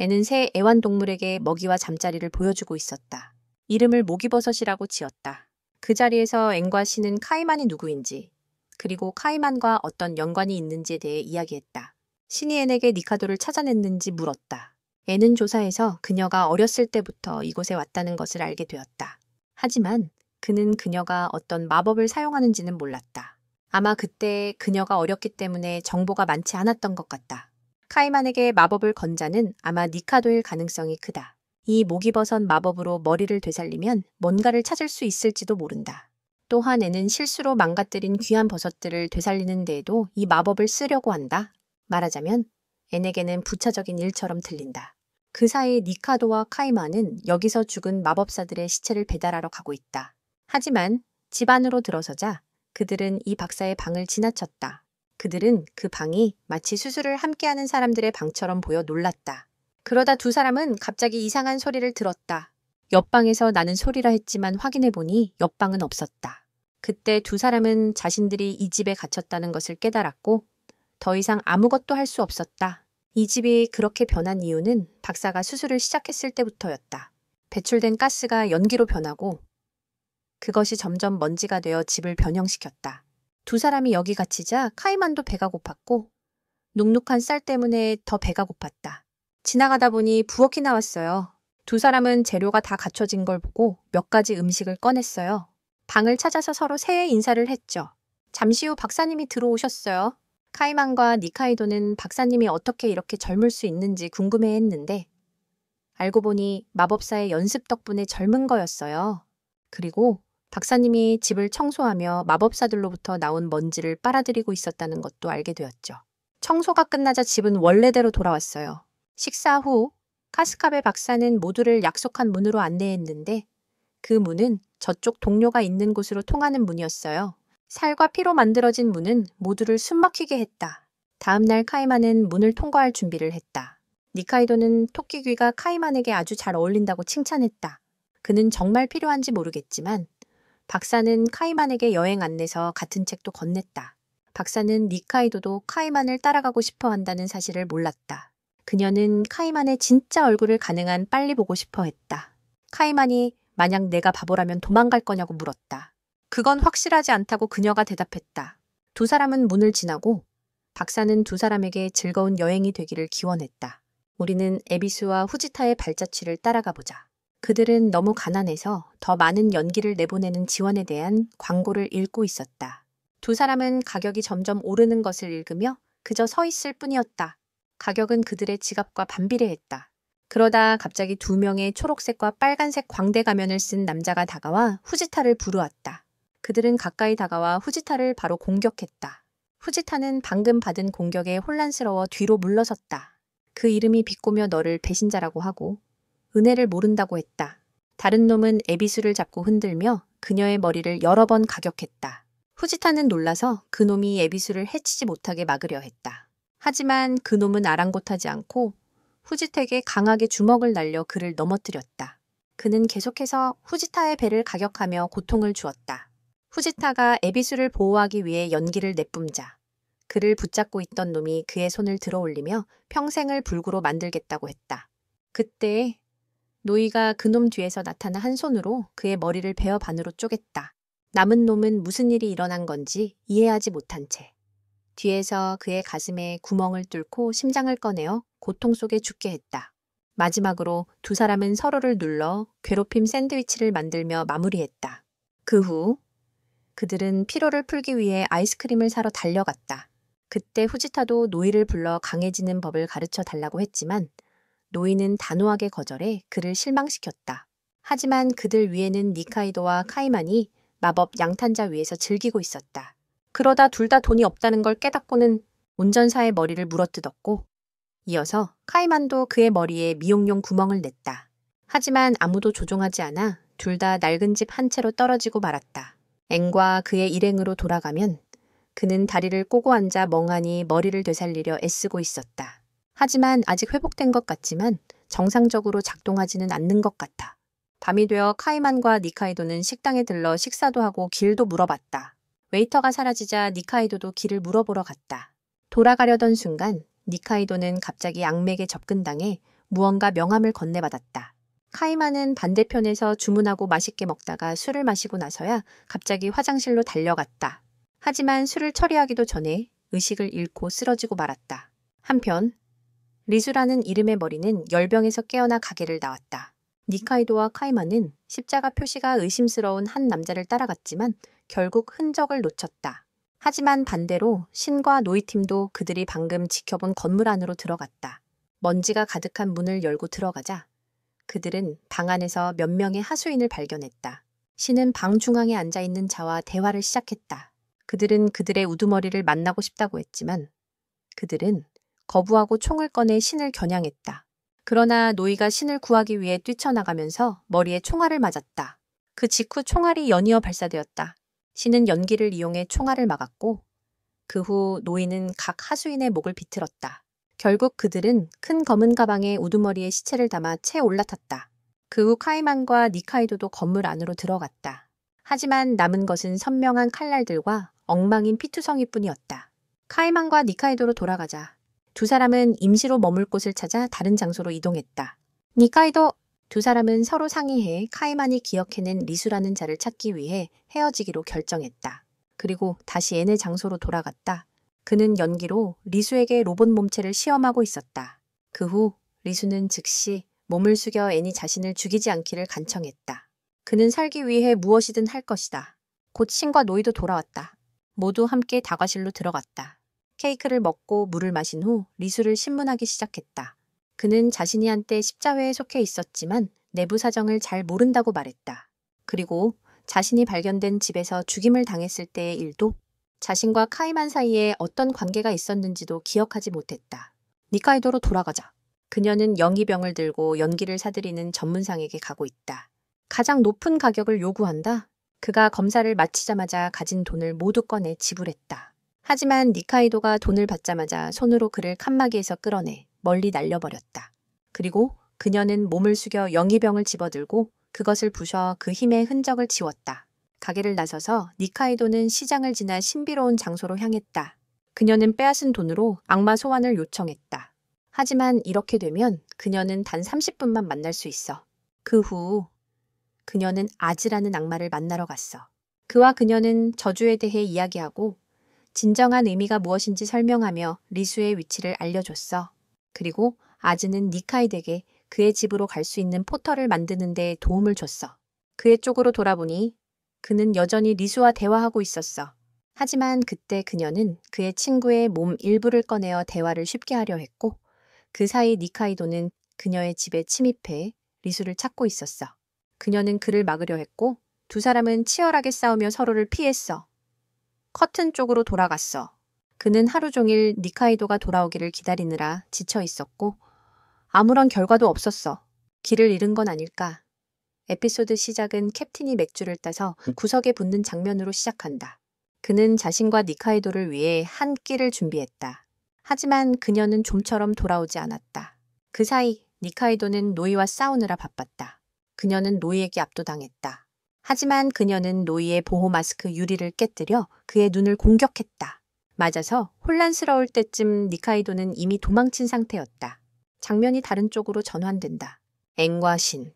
앤은 새 애완동물에게 먹이와 잠자리를 보여주고 있었다. 이름을 모기버섯이라고 지었다. 그 자리에서 앤과 신은 카이만이 누구인지 그리고 카이만과 어떤 연관이 있는지에 대해 이야기했다. 신이 앤에게 니카도를 찾아냈는지 물었다. 앤은 조사에서 그녀가 어렸을 때부터 이곳에 왔다는 것을 알게 되었다. 하지만 그는 그녀가 어떤 마법을 사용하는지는 몰랐다. 아마 그때 그녀가 어렸기 때문에 정보가 많지 않았던 것 같다. 카이만에게 마법을 건 자는 아마 니카도일 가능성이 크다. 이 모기버섯 마법으로 머리를 되살리면 뭔가를 찾을 수 있을지도 모른다. 또한 앤은 실수로 망가뜨린 귀한 버섯들을 되살리는 데에도 이 마법을 쓰려고 한다. 말하자면 앤에게는 부차적인 일처럼 들린다. 그 사이 니카도와 카이만은 여기서 죽은 마법사들의 시체를 배달하러 가고 있다. 하지만 집 안으로 들어서자 그들은 이 박사의 방을 지나쳤다. 그들은 그 방이 마치 수술을 함께하는 사람들의 방처럼 보여 놀랐다. 그러다 두 사람은 갑자기 이상한 소리를 들었다. 옆방에서 나는 소리라 했지만 확인해보니 옆방은 없었다. 그때 두 사람은 자신들이 이 집에 갇혔다는 것을 깨달았고 더 이상 아무것도 할 수 없었다. 이 집이 그렇게 변한 이유는 박사가 수술을 시작했을 때부터였다. 배출된 가스가 연기로 변하고 그것이 점점 먼지가 되어 집을 변형시켰다. 두 사람이 여기 갇히자 카이만도 배가 고팠고 눅눅한 쌀 때문에 더 배가 고팠다. 지나가다 보니 부엌이 나왔어요. 두 사람은 재료가 다 갖춰진 걸 보고 몇 가지 음식을 꺼냈어요. 방을 찾아서 서로 새해 인사를 했죠. 잠시 후 박사님이 들어오셨어요. 카이만과 니카이도는 박사님이 어떻게 이렇게 젊을 수 있는지 궁금해했는데 알고 보니 마법사의 연습 덕분에 젊은 거였어요. 그리고 박사님이 집을 청소하며 마법사들로부터 나온 먼지를 빨아들이고 있었다는 것도 알게 되었죠. 청소가 끝나자 집은 원래대로 돌아왔어요. 식사 후 카스카베 박사는 모두를 약속한 문으로 안내했는데 그 문은 저쪽 동료가 있는 곳으로 통하는 문이었어요. 살과 피로 만들어진 문은 모두를 숨막히게 했다. 다음 날 카이만은 문을 통과할 준비를 했다. 니카이도는 토끼귀가 카이만에게 아주 잘 어울린다고 칭찬했다. 그는 정말 필요한지 모르겠지만 박사는 카이만에게 여행 안내서 같은 책도 건넸다. 박사는 니카이도도 카이만을 따라가고 싶어 한다는 사실을 몰랐다. 그녀는 카이만의 진짜 얼굴을 가능한 빨리 보고 싶어 했다. 카이만이 만약 내가 바보라면 도망갈 거냐고 물었다. 그건 확실하지 않다고 그녀가 대답했다. 두 사람은 문을 지나고 박사는 두 사람에게 즐거운 여행이 되기를 기원했다. 우리는 에비스와 후지타의 발자취를 따라가 보자. 그들은 너무 가난해서 더 많은 연기를 내보내는 지원에 대한 광고를 읽고 있었다. 두 사람은 가격이 점점 오르는 것을 읽으며 그저 서 있을 뿐이었다. 가격은 그들의 지갑과 반비례했다. 그러다 갑자기 두 명의 초록색과 빨간색 광대 가면을 쓴 남자가 다가와 후지타를 부르었다. 그들은 가까이 다가와 후지타를 바로 공격했다. 후지타는 방금 받은 공격에 혼란스러워 뒤로 물러섰다. 그 이름이 비꼬며 너를 배신자라고 하고 은혜를 모른다고 했다. 다른 놈은 에비수를 잡고 흔들며 그녀의 머리를 여러 번 가격했다. 후지타는 놀라서 그 놈이 에비수를 해치지 못하게 막으려 했다. 하지만 그 놈은 아랑곳하지 않고 후지타에게 강하게 주먹을 날려 그를 넘어뜨렸다. 그는 계속해서 후지타의 배를 가격하며 고통을 주었다. 후지타가 에비수를 보호하기 위해 연기를 내뿜자 그를 붙잡고 있던 놈이 그의 손을 들어올리며 평생을 불구로 만들겠다고 했다. 그때 노이가 그놈 뒤에서 나타나 한 손으로 그의 머리를 베어 반으로 쪼갰다. 남은 놈은 무슨 일이 일어난 건지 이해하지 못한 채 뒤에서 그의 가슴에 구멍을 뚫고 심장을 꺼내어 고통 속에 죽게 했다. 마지막으로 두 사람은 서로를 눌러 괴롭힘 샌드위치를 만들며 마무리했다. 그 후 그들은 피로를 풀기 위해 아이스크림을 사러 달려갔다. 그때 후지타도 노이를 불러 강해지는 법을 가르쳐 달라고 했지만 노이는 단호하게 거절해 그를 실망시켰다. 하지만 그들 위에는 니카이도와 카이만이 마법 양탄자 위에서 즐기고 있었다. 그러다 둘 다 돈이 없다는 걸 깨닫고는 운전사의 머리를 물어뜯었고 이어서 카이만도 그의 머리에 미용용 구멍을 냈다. 하지만 아무도 조종하지 않아 둘 다 낡은 집 한 채로 떨어지고 말았다. 앵과 그의 일행으로 돌아가면 그는 다리를 꼬고 앉아 멍하니 머리를 되살리려 애쓰고 있었다. 하지만 아직 회복된 것 같지만 정상적으로 작동하지는 않는 것 같아. 밤이 되어 카이만과 니카이도는 식당에 들러 식사도 하고 길도 물어봤다. 웨이터가 사라지자 니카이도도 길을 물어보러 갔다. 돌아가려던 순간 니카이도는 갑자기 악맥에 접근당해 무언가 명함을 건네받았다. 카이만은 반대편에서 주문하고 맛있게 먹다가 술을 마시고 나서야 갑자기 화장실로 달려갔다. 하지만 술을 처리하기도 전에 의식을 잃고 쓰러지고 말았다. 한편 리수라는 이름의 머리는 열병에서 깨어나 가게를 나왔다. 니카이도와 카이만은 십자가 표시가 의심스러운 한 남자를 따라갔지만 결국 흔적을 놓쳤다. 하지만 반대로 신과 노이팀도 그들이 방금 지켜본 건물 안으로 들어갔다. 먼지가 가득한 문을 열고 들어가자 그들은 방 안에서 몇 명의 하수인을 발견했다. 신은 방 중앙에 앉아있는 자와 대화를 시작했다. 그들은 그들의 우두머리를 만나고 싶다고 했지만 그들은 거부하고 총을 꺼내 신을 겨냥했다. 그러나 노이가 신을 구하기 위해 뛰쳐나가면서 머리에 총알을 맞았다. 그 직후 총알이 연이어 발사되었다. 신은 연기를 이용해 총알을 막았고 그 후 노이는 각 하수인의 목을 비틀었다. 결국 그들은 큰 검은 가방에 우두머리에 시체를 담아 채 올라탔다. 그 후 카이만과 니카이도도 건물 안으로 들어갔다. 하지만 남은 것은 선명한 칼날들과 엉망인 피투성이뿐이었다. 카이만과 니카이도로 돌아가자 두 사람은 임시로 머물 곳을 찾아 다른 장소로 이동했다. 니카이도! 두 사람은 서로 상의해 카이만이 기억해낸 리수라는 자를 찾기 위해 헤어지기로 결정했다. 그리고 다시 애네 장소로 돌아갔다. 그는 연기로 리수에게 로봇 몸체를 시험하고 있었다. 그 후 리수는 즉시 몸을 숙여 애니 자신을 죽이지 않기를 간청했다. 그는 살기 위해 무엇이든 할 것이다. 곧 신과 노이도 돌아왔다. 모두 함께 다과실로 들어갔다. 케이크를 먹고 물을 마신 후 리수를 신문하기 시작했다. 그는 자신이 한때 십자회에 속해 있었지만 내부 사정을 잘 모른다고 말했다. 그리고 자신이 발견된 집에서 죽임을 당했을 때의 일도 자신과 카이만 사이에 어떤 관계가 있었는지도 기억하지 못했다. 니카이도로 돌아가자. 그녀는 영이병을 들고 연기를 사들이는 전문상에게 가고 있다. 가장 높은 가격을 요구한다. 그가 검사를 마치자마자 가진 돈을 모두 꺼내 지불했다. 하지만 니카이도가 돈을 받자마자 손으로 그를 칸막이에서 끌어내 멀리 날려버렸다. 그리고 그녀는 몸을 숙여 영이병을 집어들고 그것을 부셔 그 힘의 흔적을 지웠다. 가게를 나서서 니카이도는 시장을 지나 신비로운 장소로 향했다. 그녀는 빼앗은 돈으로 악마 소환을 요청했다. 하지만 이렇게 되면 그녀는 단 30분만 만날 수 있어. 그 후 그녀는 아즈라는 악마를 만나러 갔어. 그와 그녀는 저주에 대해 이야기하고 진정한 의미가 무엇인지 설명하며 리수의 위치를 알려줬어. 그리고 아즈는 니카이드에게 그의 집으로 갈 수 있는 포털을 만드는 데 도움을 줬어. 그의 쪽으로 돌아보니 그는 여전히 리수와 대화하고 있었어. 하지만 그때 그녀는 그의 친구의 몸 일부를 꺼내어 대화를 쉽게 하려 했고 그 사이 니카이도는 그녀의 집에 침입해 리수를 찾고 있었어. 그녀는 그를 막으려 했고 두 사람은 치열하게 싸우며 서로를 피했어. 커튼 쪽으로 돌아갔어. 그는 하루 종일 니카이도가 돌아오기를 기다리느라 지쳐 있었고 아무런 결과도 없었어. 길을 잃은 건 아닐까. 에피소드 시작은 캡틴이 맥주를 따서 구석에 붙는 장면으로 시작한다. 그는 자신과 니카이도를 위해 한 끼를 준비했다. 하지만 그녀는 좀처럼 돌아오지 않았다. 그 사이 니카이도는 노이와 싸우느라 바빴다. 그녀는 노이에게 압도당했다. 하지만 그녀는 노이의 보호 마스크 유리를 깨뜨려 그의 눈을 공격했다. 맞아서 혼란스러울 때쯤 니카이도는 이미 도망친 상태였다. 장면이 다른 쪽으로 전환된다. 앵과 신,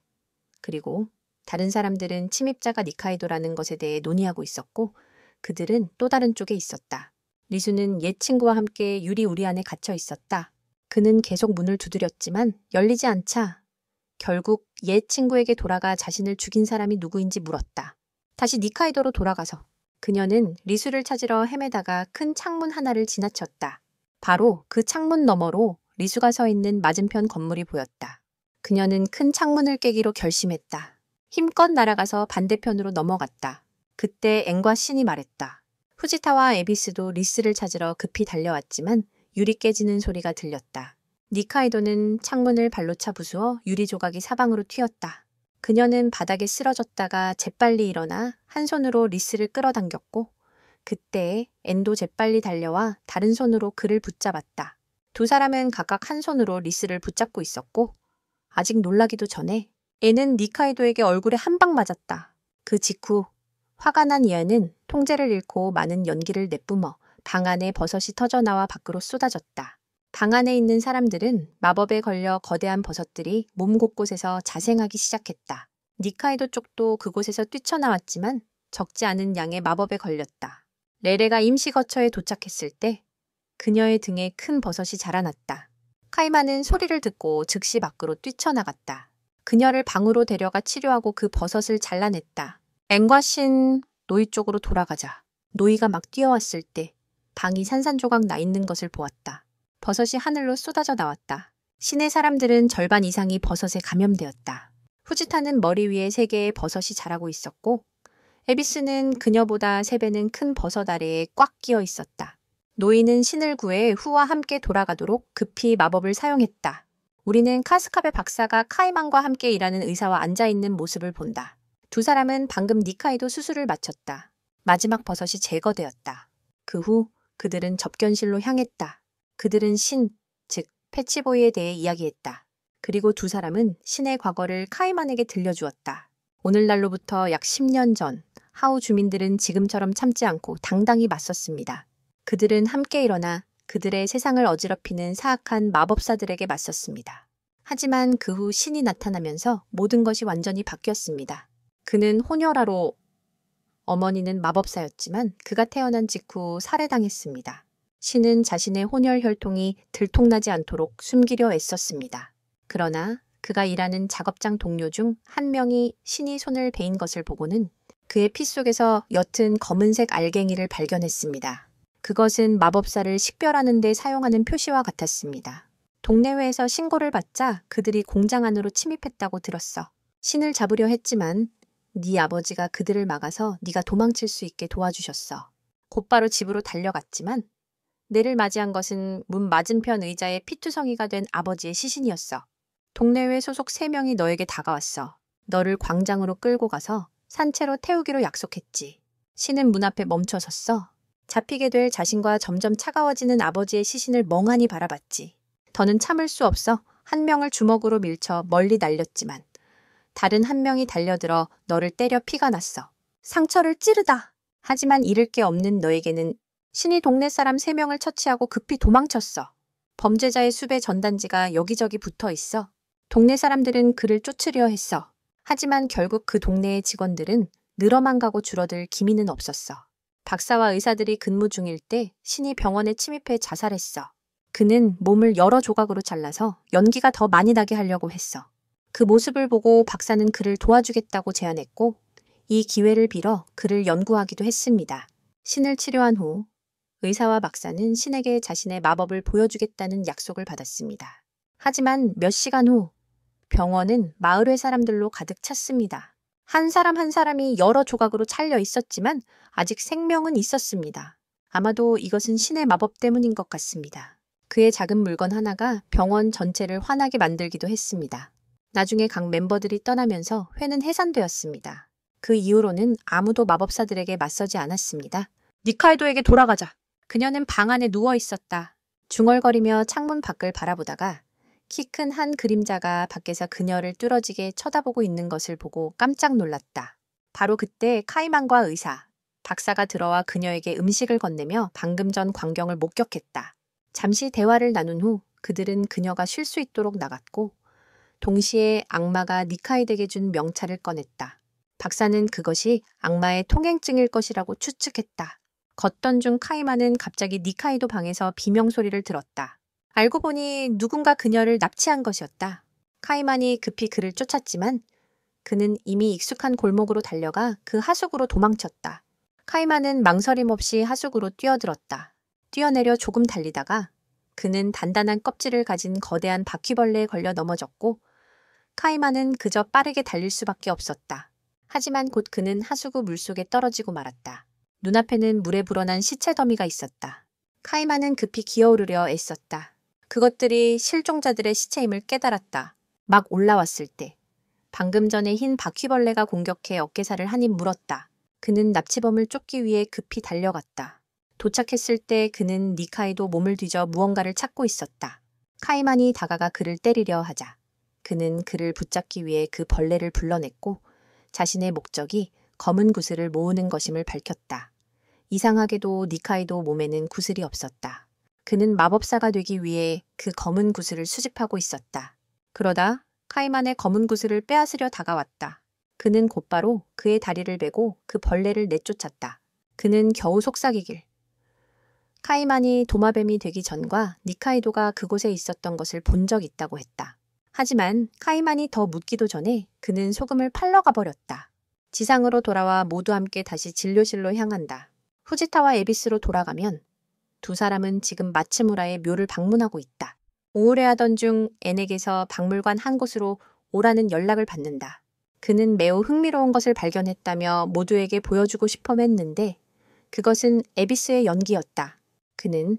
그리고 다른 사람들은 침입자가 니카이도라는 것에 대해 논의하고 있었고 그들은 또 다른 쪽에 있었다. 리수는 옛 친구와 함께 유리 우리 안에 갇혀 있었다. 그는 계속 문을 두드렸지만 열리지 않자 결국 옛 친구에게 돌아가 자신을 죽인 사람이 누구인지 물었다. 다시 니카이도로 돌아가서 그녀는 리수를 찾으러 헤매다가 큰 창문 하나를 지나쳤다. 바로 그 창문 너머로 리수가 서 있는 맞은편 건물이 보였다. 그녀는 큰 창문을 깨기로 결심했다. 힘껏 날아가서 반대편으로 넘어갔다. 그때 앵과 신이 말했다. 후지타와 에비스도 리스를 찾으러 급히 달려왔지만 유리 깨지는 소리가 들렸다. 니카이도는 창문을 발로 차 부수어 유리 조각이 사방으로 튀었다. 그녀는 바닥에 쓰러졌다가 재빨리 일어나 한 손으로 리스를 끌어당겼고 그때 앤도 재빨리 달려와 다른 손으로 그를 붙잡았다. 두 사람은 각각 한 손으로 리스를 붙잡고 있었고 아직 놀라기도 전에 앤은 니카이도에게 얼굴에 한 방 맞았다. 그 직후 화가 난 이안은 통제를 잃고 많은 연기를 내뿜어 방 안에 버섯이 터져나와 밖으로 쏟아졌다. 방 안에 있는 사람들은 마법에 걸려 거대한 버섯들이 몸 곳곳에서 자생하기 시작했다. 니카이도 쪽도 그곳에서 뛰쳐나왔지만 적지 않은 양의 마법에 걸렸다. 레레가 임시 거처에 도착했을 때 그녀의 등에 큰 버섯이 자라났다. 카이마는 소리를 듣고 즉시 밖으로 뛰쳐나갔다. 그녀를 방으로 데려가 치료하고 그 버섯을 잘라냈다. 앵과 신, 노이 쪽으로 돌아가자. 노이가 막 뛰어왔을 때 방이 산산조각 나 있는 것을 보았다. 버섯이 하늘로 쏟아져 나왔다. 신의 사람들은 절반 이상이 버섯에 감염되었다. 후지타는 머리 위에 3개의 버섯이 자라고 있었고 에비스는 그녀보다 3배는 큰 버섯 아래에 꽉 끼어 있었다. 노이는 신을 구해 후와 함께 돌아가도록 급히 마법을 사용했다. 우리는 카스카베 박사가 카이만과 함께 일하는 의사와 앉아있는 모습을 본다. 두 사람은 방금 니카이도 수술을 마쳤다. 마지막 버섯이 제거되었다. 그 후 그들은 접견실로 향했다. 그들은 신, 즉 패치보이에 대해 이야기했다. 그리고 두 사람은 신의 과거를 카이만에게 들려주었다. 오늘날로부터 약 10년 전 하우 주민들은 지금처럼 참지 않고 당당히 맞섰습니다. 그들은 함께 일어나 그들의 세상을 어지럽히는 사악한 마법사들에게 맞섰습니다. 하지만 그 후 신이 나타나면서 모든 것이 완전히 바뀌었습니다. 그는 호녀라로 어머니는 마법사였지만 그가 태어난 직후 살해당했습니다. 신은 자신의 혼혈 혈통이 들통나지 않도록 숨기려 애썼습니다. 그러나 그가 일하는 작업장 동료 중 한 명이 신이 손을 베인 것을 보고는 그의 피 속에서 옅은 검은색 알갱이를 발견했습니다. 그것은 마법사를 식별하는 데 사용하는 표시와 같았습니다. 동네회에서 신고를 받자 그들이 공장 안으로 침입했다고 들었어. 신을 잡으려 했지만 네 아버지가 그들을 막아서 네가 도망칠 수 있게 도와주셨어. 곧바로 집으로 달려갔지만 내를 맞이한 것은 문 맞은편 의자에 피투성이가 된 아버지의 시신이었어. 동네회 소속 3명이 너에게 다가왔어. 너를 광장으로 끌고 가서 산채로 태우기로 약속했지. 신은 문 앞에 멈춰 섰어. 잡히게 될 자신과 점점 차가워지는 아버지의 시신을 멍하니 바라봤지. 더는 참을 수 없어 한 명을 주먹으로 밀쳐 멀리 날렸지만 다른 한 명이 달려들어 너를 때려 피가 났어. 상처를 찌르다. 하지만 잃을 게 없는 너에게는 신이 동네 사람 3명을 처치하고 급히 도망쳤어. 범죄자의 숲에 전단지가 여기저기 붙어 있어. 동네 사람들은 그를 쫓으려 했어. 하지만 결국 그 동네의 직원들은 늘어만 가고 줄어들 기미는 없었어. 박사와 의사들이 근무 중일 때 신이 병원에 침입해 자살했어. 그는 몸을 여러 조각으로 잘라서 연기가 더 많이 나게 하려고 했어. 그 모습을 보고 박사는 그를 도와주겠다고 제안했고 이 기회를 빌어 그를 연구하기도 했습니다. 신을 치료한 후 의사와 박사는 신에게 자신의 마법을 보여주겠다는 약속을 받았습니다. 하지만 몇 시간 후 병원은 마을회 사람들로 가득 찼습니다. 한 사람 한 사람이 여러 조각으로 찰려 있었지만 아직 생명은 있었습니다. 아마도 이것은 신의 마법 때문인 것 같습니다. 그의 작은 물건 하나가 병원 전체를 환하게 만들기도 했습니다. 나중에 각 멤버들이 떠나면서 회는 해산되었습니다. 그 이후로는 아무도 마법사들에게 맞서지 않았습니다. 니카이도에게 돌아가자. 그녀는 방 안에 누워 있었다. 중얼거리며 창문 밖을 바라보다가 키 큰 한 그림자가 밖에서 그녀를 뚫어지게 쳐다보고 있는 것을 보고 깜짝 놀랐다. 바로 그때 카이만과 의사, 박사가 들어와 그녀에게 음식을 건네며 방금 전 광경을 목격했다. 잠시 대화를 나눈 후 그들은 그녀가 쉴 수 있도록 나갔고 동시에 악마가 니카이드에게 준 명찰을 꺼냈다. 박사는 그것이 악마의 통행증일 것이라고 추측했다. 걷던 중 카이만은 갑자기 니카이도 방에서 비명소리를 들었다. 알고 보니 누군가 그녀를 납치한 것이었다. 카이만이 급히 그를 쫓았지만 그는 이미 익숙한 골목으로 달려가 그 하숙으로 도망쳤다. 카이만은 망설임 없이 하숙으로 뛰어들었다. 뛰어내려 조금 달리다가 그는 단단한 껍질을 가진 거대한 바퀴벌레에 걸려 넘어졌고 카이만은 그저 빠르게 달릴 수밖에 없었다. 하지만 곧 그는 하수구 물속에 떨어지고 말았다. 눈앞에는 물에 불어난 시체 더미가 있었다. 카이만은 급히 기어오르려 애썼다. 그것들이 실종자들의 시체임을 깨달았다. 막 올라왔을 때 방금 전에 흰 바퀴벌레가 공격해 어깨살을 한 입 물었다. 그는 납치범을 쫓기 위해 급히 달려갔다. 도착했을 때 그는 니카이도 몸을 뒤져 무언가를 찾고 있었다. 카이만이 다가가 그를 때리려 하자 그는 그를 붙잡기 위해 그 벌레를 불러냈고 자신의 목적이 검은 구슬을 모으는 것임을 밝혔다. 이상하게도 니카이도 몸에는 구슬이 없었다. 그는 마법사가 되기 위해 그 검은 구슬을 수집하고 있었다. 그러다 카이만의 검은 구슬을 빼앗으려 다가왔다. 그는 곧바로 그의 다리를 베고 그 벌레를 내쫓았다. 그는 겨우 속삭이길. 카이만이 도마뱀이 되기 전과 니카이도가 그곳에 있었던 것을 본 적 있다고 했다. 하지만 카이만이 더 묻기도 전에 그는 소금을 팔러 가버렸다. 지상으로 돌아와 모두 함께 다시 진료실로 향한다. 후지타와 에비스로 돌아가면 두 사람은 지금 마츠무라의 묘를 방문하고 있다. 우울해하던 중 앤에게서 박물관 한 곳으로 오라는 연락을 받는다. 그는 매우 흥미로운 것을 발견했다며 모두에게 보여주고 싶어 했는데 그것은 에비스의 연기였다. 그는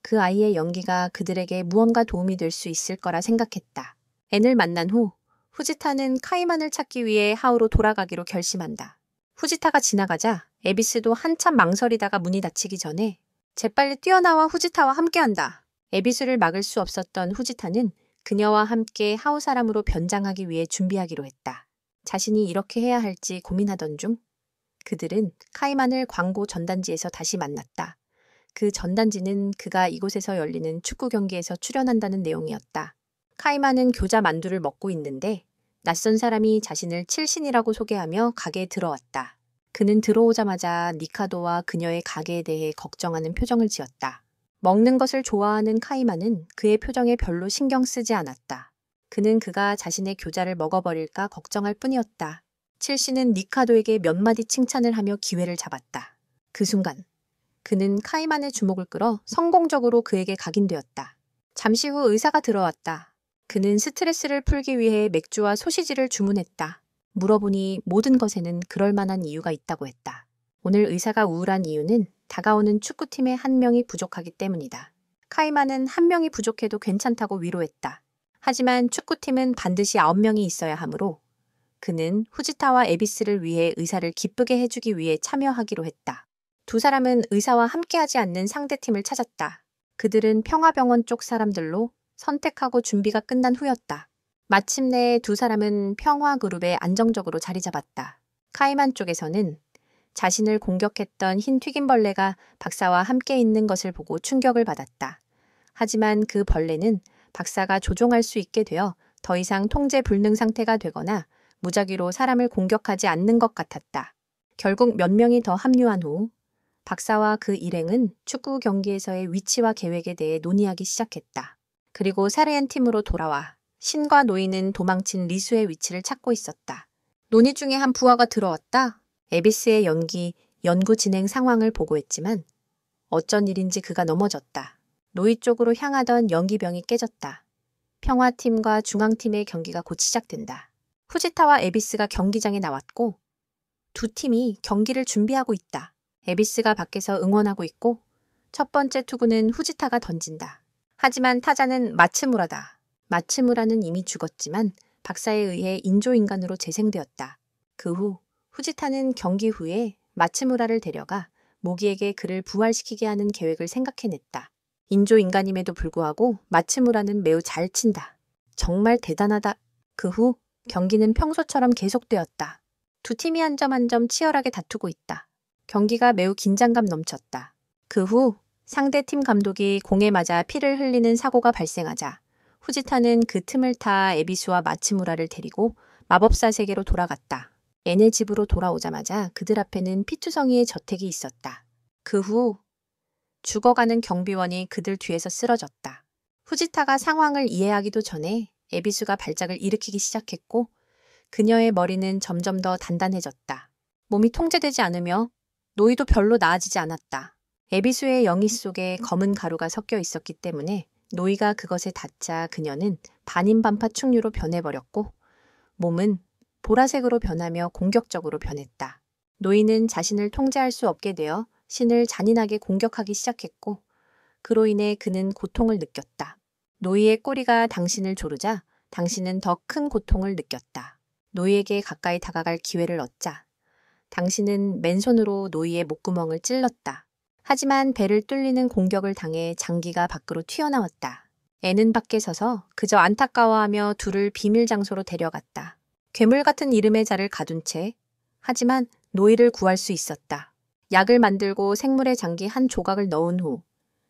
그 아이의 연기가 그들에게 무언가 도움이 될 수 있을 거라 생각했다. 앤을 만난 후 후지타는 카이만을 찾기 위해 하우로 돌아가기로 결심한다. 후지타가 지나가자 에비스도 한참 망설이다가 문이 닫히기 전에 재빨리 뛰어나와 후지타와 함께한다. 에비스를 막을 수 없었던 후지타는 그녀와 함께 하우 사람으로 변장하기 위해 준비하기로 했다. 자신이 이렇게 해야 할지 고민하던 중 그들은 카이만을 광고 전단지에서 다시 만났다. 그 전단지는 그가 이곳에서 열리는 축구 경기에서 출연한다는 내용이었다. 카이만은 교자 만두를 먹고 있는데 낯선 사람이 자신을 칠신이라고 소개하며 가게에 들어왔다. 그는 들어오자마자 니카도와 그녀의 가게에 대해 걱정하는 표정을 지었다. 먹는 것을 좋아하는 카이만은 그의 표정에 별로 신경 쓰지 않았다. 그는 그가 자신의 교자를 먹어버릴까 걱정할 뿐이었다. 칠신은 니카도에게 몇 마디 칭찬을 하며 기회를 잡았다. 그 순간 그는 카이만의 주목을 끌어 성공적으로 그에게 각인되었다. 잠시 후 의사가 들어왔다. 그는 스트레스를 풀기 위해 맥주와 소시지를 주문했다. 물어보니 모든 것에는 그럴 만한 이유가 있다고 했다. 오늘 의사가 우울한 이유는 다가오는 축구팀의 한 명이 부족하기 때문이다. 카이만은 한 명이 부족해도 괜찮다고 위로했다. 하지만 축구팀은 반드시 9명이 있어야 하므로 그는 후지타와 에비스를 위해 의사를 기쁘게 해주기 위해 참여하기로 했다. 두 사람은 의사와 함께하지 않는 상대팀을 찾았다. 그들은 평화병원 쪽 사람들로 선택하고 준비가 끝난 후였다. 마침내 두 사람은 평화그룹에 안정적으로 자리 잡았다. 카이만 쪽에서는 자신을 공격했던 흰 튀김벌레가 박사와 함께 있는 것을 보고 충격을 받았다. 하지만 그 벌레는 박사가 조종할 수 있게 되어 더 이상 통제 불능 상태가 되거나 무작위로 사람을 공격하지 않는 것 같았다. 결국 몇 명이 더 합류한 후 박사와 그 일행은 축구 경기에서의 위치와 계획에 대해 논의하기 시작했다. 그리고 사레엔 팀으로 돌아와 신과 노인은 도망친 리수의 위치를 찾고 있었다. 논의 중에 한 부하가 들어왔다. 에비스의 연구 진행 상황을 보고했지만 어쩐 일인지 그가 넘어졌다. 노이 쪽으로 향하던 연기병이 깨졌다. 평화팀과 중앙팀의 경기가 곧 시작된다. 후지타와 에비스가 경기장에 나왔고 두 팀이 경기를 준비하고 있다. 에비스가 밖에서 응원하고 있고 첫 번째 투구는 후지타가 던진다. 하지만 타자는 마츠무라다. 마츠무라는 이미 죽었지만 박사에 의해 인조인간으로 재생되었다. 그 후 후지타는 경기 후에 마츠무라를 데려가 모기에게 그를 부활시키게 하는 계획을 생각해냈다. 인조인간임에도 불구하고 마츠무라는 매우 잘 친다. 정말 대단하다. 그 후 경기는 평소처럼 계속되었다. 두 팀이 한 점 한 점 치열하게 다투고 있다. 경기가 매우 긴장감 넘쳤다. 그 후 상대팀 감독이 공에 맞아 피를 흘리는 사고가 발생하자 후지타는 그 틈을 타 에비수와 마츠무라를 데리고 마법사 세계로 돌아갔다. 앤의 집으로 돌아오자마자 그들 앞에는 피투성이의 저택이 있었다. 그 후 죽어가는 경비원이 그들 뒤에서 쓰러졌다. 후지타가 상황을 이해하기도 전에 에비수가 발작을 일으키기 시작했고 그녀의 머리는 점점 더 단단해졌다. 몸이 통제되지 않으며 노이도 별로 나아지지 않았다. 에비수의 영이 속에 검은 가루가 섞여 있었기 때문에 노이가 그것에 닿자 그녀는 반인반파 충류로 변해버렸고 몸은 보라색으로 변하며 공격적으로 변했다. 노이는 자신을 통제할 수 없게 되어 신을 잔인하게 공격하기 시작했고 그로 인해 그는 고통을 느꼈다. 노이의 꼬리가 당신을 조르자 당신은 더 큰 고통을 느꼈다. 노이에게 가까이 다가갈 기회를 얻자 당신은 맨손으로 노이의 목구멍을 찔렀다. 하지만 배를 뚫리는 공격을 당해 장기가 밖으로 튀어나왔다. 애는 밖에 서서 그저 안타까워하며 둘을 비밀 장소로 데려갔다. 괴물 같은 이름의 자를 가둔 채 하지만 노이를 구할 수 있었다. 약을 만들고 생물의 장기 한 조각을 넣은 후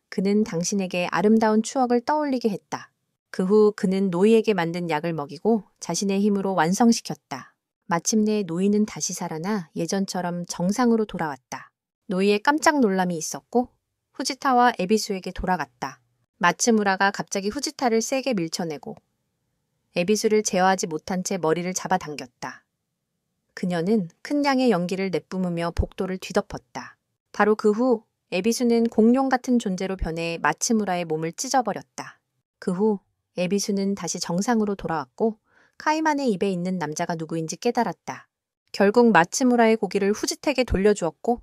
그는 당신에게 아름다운 추억을 떠올리게 했다. 그 후 그는 노이에게 만든 약을 먹이고 자신의 힘으로 완성시켰다. 마침내 노이는 다시 살아나 예전처럼 정상으로 돌아왔다. 노이의 깜짝 놀람이 있었고 후지타와 에비수에게 돌아갔다. 마츠무라가 갑자기 후지타를 세게 밀쳐내고 에비수를 제어하지 못한 채 머리를 잡아당겼다. 그녀는 큰 양의 연기를 내뿜으며 복도를 뒤덮었다. 바로 그 후 에비수는 공룡 같은 존재로 변해 마츠무라의 몸을 찢어버렸다. 그 후 에비수는 다시 정상으로 돌아왔고 카이만의 입에 있는 남자가 누구인지 깨달았다. 결국 마츠무라의 고기를 후지타에게 돌려주었고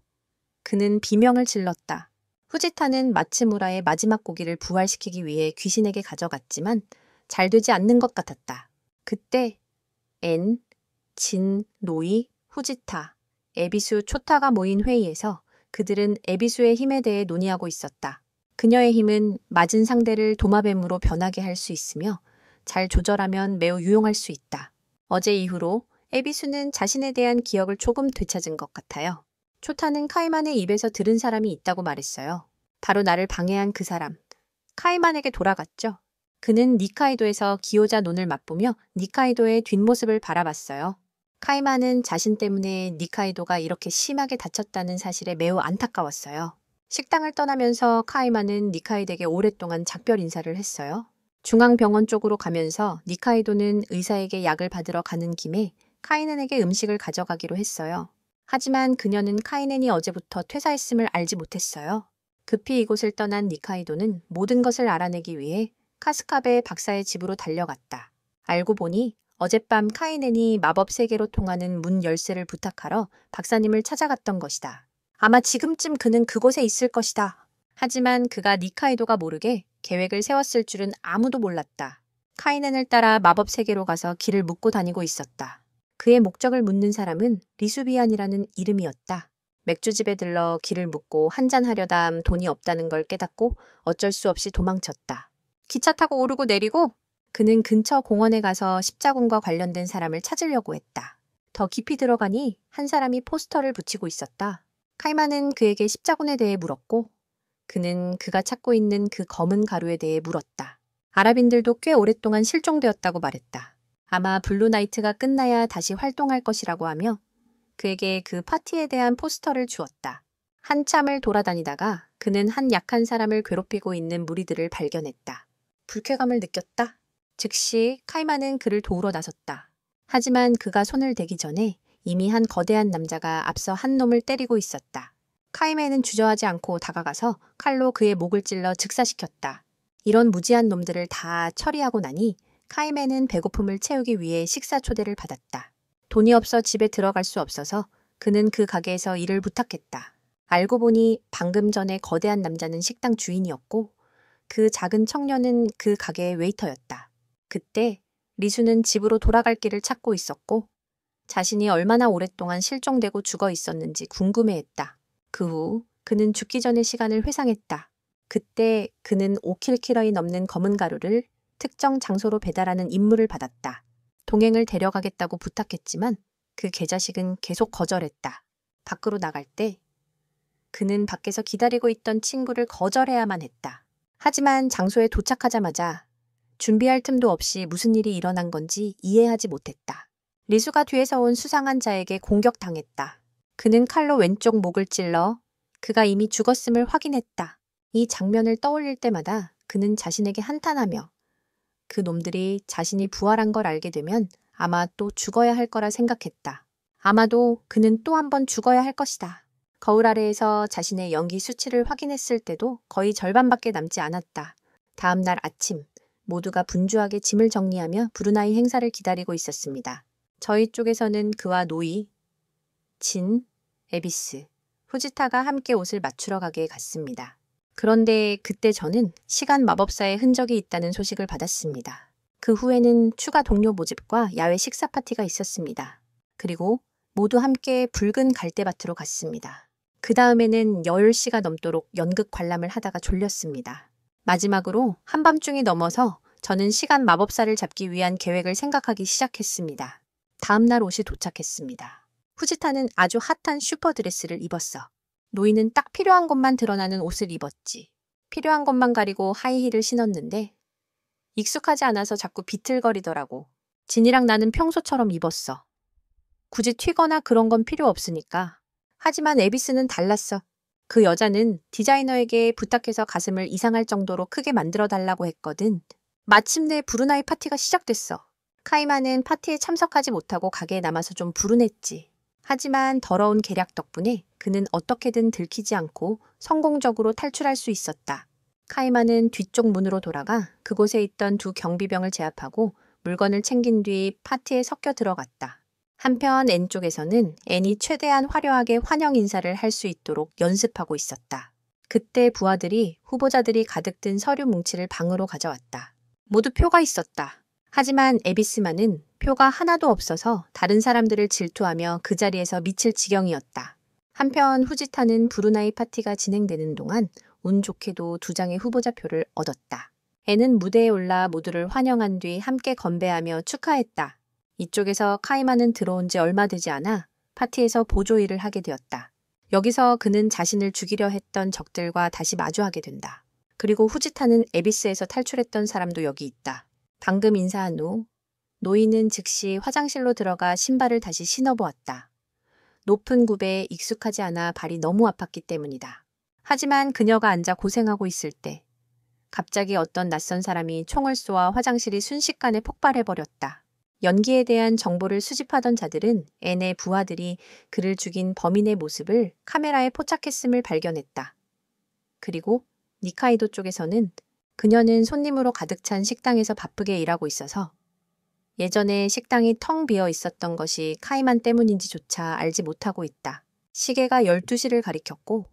그는 비명을 질렀다. 후지타는 마츠무라의 마지막 고기를 부활시키기 위해 귀신에게 가져갔지만 잘 되지 않는 것 같았다. 그때 엔, 진, 노이, 후지타, 에비수, 초타가 모인 회의에서 그들은 에비수의 힘에 대해 논의하고 있었다. 그녀의 힘은 맞은 상대를 도마뱀으로 변하게 할 수 있으며 잘 조절하면 매우 유용할 수 있다. 어제 이후로 에비수는 자신에 대한 기억을 조금 되찾은 것 같아요. 초타는 카이만의 입에서 들은 사람이 있다고 말했어요. 바로 나를 방해한 그 사람. 카이만에게 돌아갔죠. 그는 니카이도에서 기호자 논을 맛보며 니카이도의 뒷모습을 바라봤어요. 카이만은 자신 때문에 니카이도가 이렇게 심하게 다쳤다는 사실에 매우 안타까웠어요. 식당을 떠나면서 카이만은 니카이도에게 오랫동안 작별 인사를 했어요. 중앙병원 쪽으로 가면서 니카이도는 의사에게 약을 받으러 가는 김에 카이넨에게 음식을 가져가기로 했어요. 하지만 그녀는 카이넨이 어제부터 퇴사했음을 알지 못했어요. 급히 이곳을 떠난 니카이도는 모든 것을 알아내기 위해 카스카베 박사의 집으로 달려갔다. 알고 보니 어젯밤 카이넨이 마법 세계로 통하는 문 열쇠를 부탁하러 박사님을 찾아갔던 것이다. 아마 지금쯤 그는 그곳에 있을 것이다. 하지만 그가 니카이도가 모르게 계획을 세웠을 줄은 아무도 몰랐다. 카이넨을 따라 마법 세계로 가서 길을 묻고 다니고 있었다. 그의 목적을 묻는 사람은 리수비안이라는 이름이었다. 맥주집에 들러 길을 묻고 한잔하려다 돈이 없다는 걸 깨닫고 어쩔 수 없이 도망쳤다. 기차 타고 오르고 내리고 그는 근처 공원에 가서 십자군과 관련된 사람을 찾으려고 했다. 더 깊이 들어가니 한 사람이 포스터를 붙이고 있었다. 카이만은 그에게 십자군에 대해 물었고 그는 그가 찾고 있는 그 검은 가루에 대해 물었다. 아랍인들도 꽤 오랫동안 실종되었다고 말했다. 아마 블루나이트가 끝나야 다시 활동할 것이라고 하며 그에게 그 파티에 대한 포스터를 주었다. 한참을 돌아다니다가 그는 한 약한 사람을 괴롭히고 있는 무리들을 발견했다. 불쾌감을 느꼈다. 즉시 카이만은 그를 도우러 나섰다. 하지만 그가 손을 대기 전에 이미 한 거대한 남자가 앞서 한 놈을 때리고 있었다. 카이만은 주저하지 않고 다가가서 칼로 그의 목을 찔러 즉사시켰다. 이런 무지한 놈들을 다 처리하고 나니 카이맨은 배고픔을 채우기 위해 식사 초대를 받았다. 돈이 없어 집에 들어갈 수 없어서 그는 그 가게에서 일을 부탁했다. 알고 보니 방금 전에 거대한 남자는 식당 주인이었고 그 작은 청년은 그 가게의 웨이터였다. 그때 리수는 집으로 돌아갈 길을 찾고 있었고 자신이 얼마나 오랫동안 실종되고 죽어 있었는지 궁금해했다. 그 후 그는 죽기 전의 시간을 회상했다. 그때 그는 5kg이 넘는 검은 가루를 특정 장소로 배달하는 임무를 받았다. 동행을 데려가겠다고 부탁했지만 그 개자식은 계속 거절했다. 밖으로 나갈 때 그는 밖에서 기다리고 있던 친구를 거절해야만 했다. 하지만 장소에 도착하자마자 준비할 틈도 없이 무슨 일이 일어난 건지 이해하지 못했다. 리수가 뒤에서 온 수상한 자에게 공격당했다. 그는 칼로 왼쪽 목을 찔러 그가 이미 죽었음을 확인했다. 이 장면을 떠올릴 때마다 그는 자신에게 한탄하며 그 놈들이 자신이 부활한 걸 알게 되면 아마 또 죽어야 할 거라 생각했다. 아마도 그는 또 한 번 죽어야 할 것이다. 거울 아래에서 자신의 연기 수치를 확인했을 때도 거의 절반밖에 남지 않았다. 다음 날 아침, 모두가 분주하게 짐을 정리하며 브루나이 행사를 기다리고 있었습니다. 저희 쪽에서는 그와 노이, 진, 에비스, 후지타가 함께 옷을 맞추러 가게 갔습니다. 그런데 그때 저는 시간 마법사의 흔적이 있다는 소식을 받았습니다. 그 후에는 추가 동료 모집과 야외 식사 파티가 있었습니다. 그리고 모두 함께 붉은 갈대밭으로 갔습니다. 그 다음에는 10시가 넘도록 연극 관람을 하다가 졸렸습니다. 마지막으로 한밤중이 넘어서 저는 시간 마법사를 잡기 위한 계획을 생각하기 시작했습니다. 다음 날 옷이 도착했습니다. 후지타는 아주 핫한 슈퍼드레스를 입었어. 노이는 딱 필요한 곳만 드러나는 옷을 입었지. 필요한 곳만 가리고 하이힐을 신었는데 익숙하지 않아서 자꾸 비틀거리더라고. 진이랑 나는 평소처럼 입었어. 굳이 튀거나 그런 건 필요 없으니까. 하지만 에비스는 달랐어. 그 여자는 디자이너에게 부탁해서 가슴을 이상할 정도로 크게 만들어달라고 했거든. 마침내 브루나이 파티가 시작됐어. 카이마는 파티에 참석하지 못하고 가게에 남아서 좀 불운했지. 하지만 더러운 계략 덕분에 그는 어떻게든 들키지 않고 성공적으로 탈출할 수 있었다. 카이마는 뒤쪽 문으로 돌아가 그곳에 있던 두 경비병을 제압하고 물건을 챙긴 뒤 파티에 섞여 들어갔다. 한편 N 쪽에서는 N이 최대한 화려하게 환영 인사를 할 수 있도록 연습하고 있었다. 그때 부하들이 후보자들이 가득 든 서류 뭉치를 방으로 가져왔다. 모두 표가 있었다. 하지만 에비스만은 표가 하나도 없어서 다른 사람들을 질투하며 그 자리에서 미칠 지경이었다. 한편 후지타는 브루나이 파티가 진행되는 동안 운 좋게도 2장의 후보자표를 얻었다. N은 무대에 올라 모두를 환영한 뒤 함께 건배하며 축하했다. 이쪽에서 카이마는 들어온 지 얼마 되지 않아 파티에서 보조 일을 하게 되었다. 여기서 그는 자신을 죽이려 했던 적들과 다시 마주하게 된다. 그리고 후지타는 에비스에서 탈출했던 사람도 여기 있다. 방금 인사한 후 노이는 즉시 화장실로 들어가 신발을 다시 신어보았다. 높은 굽에 익숙하지 않아 발이 너무 아팠기 때문이다. 하지만 그녀가 앉아 고생하고 있을 때 갑자기 어떤 낯선 사람이 총을 쏘아 화장실이 순식간에 폭발해버렸다. 연기에 대한 정보를 수집하던 자들은 N의 부하들이 그를 죽인 범인의 모습을 카메라에 포착했음을 발견했다. 그리고 니카이도 쪽에서는 그녀는 손님으로 가득 찬 식당에서 바쁘게 일하고 있어서 예전에 식당이 텅 비어 있었던 것이 카이만 때문인지조차 알지 못하고 있다. 시계가 12시를 가리켰고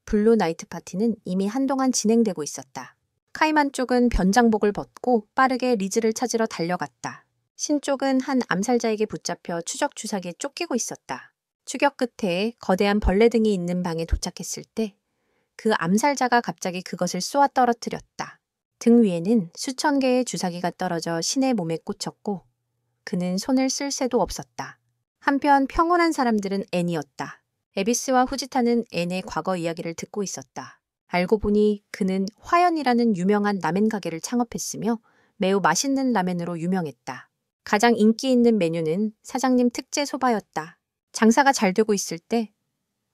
블루 나이트 파티는 이미 한동안 진행되고 있었다. 카이만 쪽은 변장복을 벗고 빠르게 리즈를 찾으러 달려갔다. 신 쪽은 한 암살자에게 붙잡혀 추적 주사기에 쫓기고 있었다. 추격 끝에 거대한 벌레 등이 있는 방에 도착했을 때 그 암살자가 갑자기 그것을 쏘아 떨어뜨렸다. 등 위에는 수천 개의 주사기가 떨어져 신의 몸에 꽂혔고 그는 손을 쓸 새도 없었다. 한편 평온한 사람들은 N이었다. 에비스와 후지타는 N의 과거 이야기를 듣고 있었다. 알고 보니 그는 화연이라는 유명한 라멘 가게를 창업했으며 매우 맛있는 라멘으로 유명했다. 가장 인기 있는 메뉴는 사장님 특제 소바였다. 장사가 잘 되고 있을 때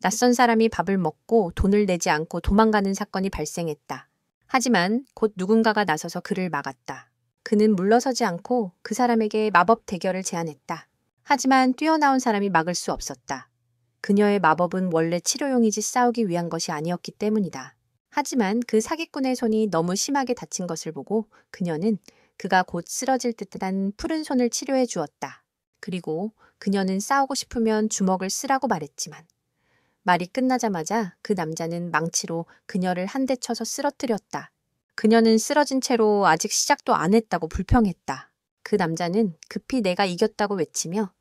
낯선 사람이 밥을 먹고 돈을 내지 않고 도망가는 사건이 발생했다. 하지만 곧 누군가가 나서서 그를 막았다. 그는 물러서지 않고 그 사람에게 마법 대결을 제안했다. 하지만 뛰어나온 사람이 막을 수 없었다. 그녀의 마법은 원래 치료용이지 싸우기 위한 것이 아니었기 때문이다. 하지만 그 사기꾼의 손이 너무 심하게 다친 것을 보고 그녀는 그가 곧 쓰러질 듯한 푸른 손을 치료해 주었다. 그리고 그녀는 싸우고 싶으면 주먹을 쓰라고 말했지만 말이 끝나자마자 그 남자는 망치로 그녀를 한 대 쳐서 쓰러뜨렸다. 그녀는 쓰러진 채로 아직 시작도 안 했다고 불평했다. 그 남자는 급히 내가 이겼다고 외치며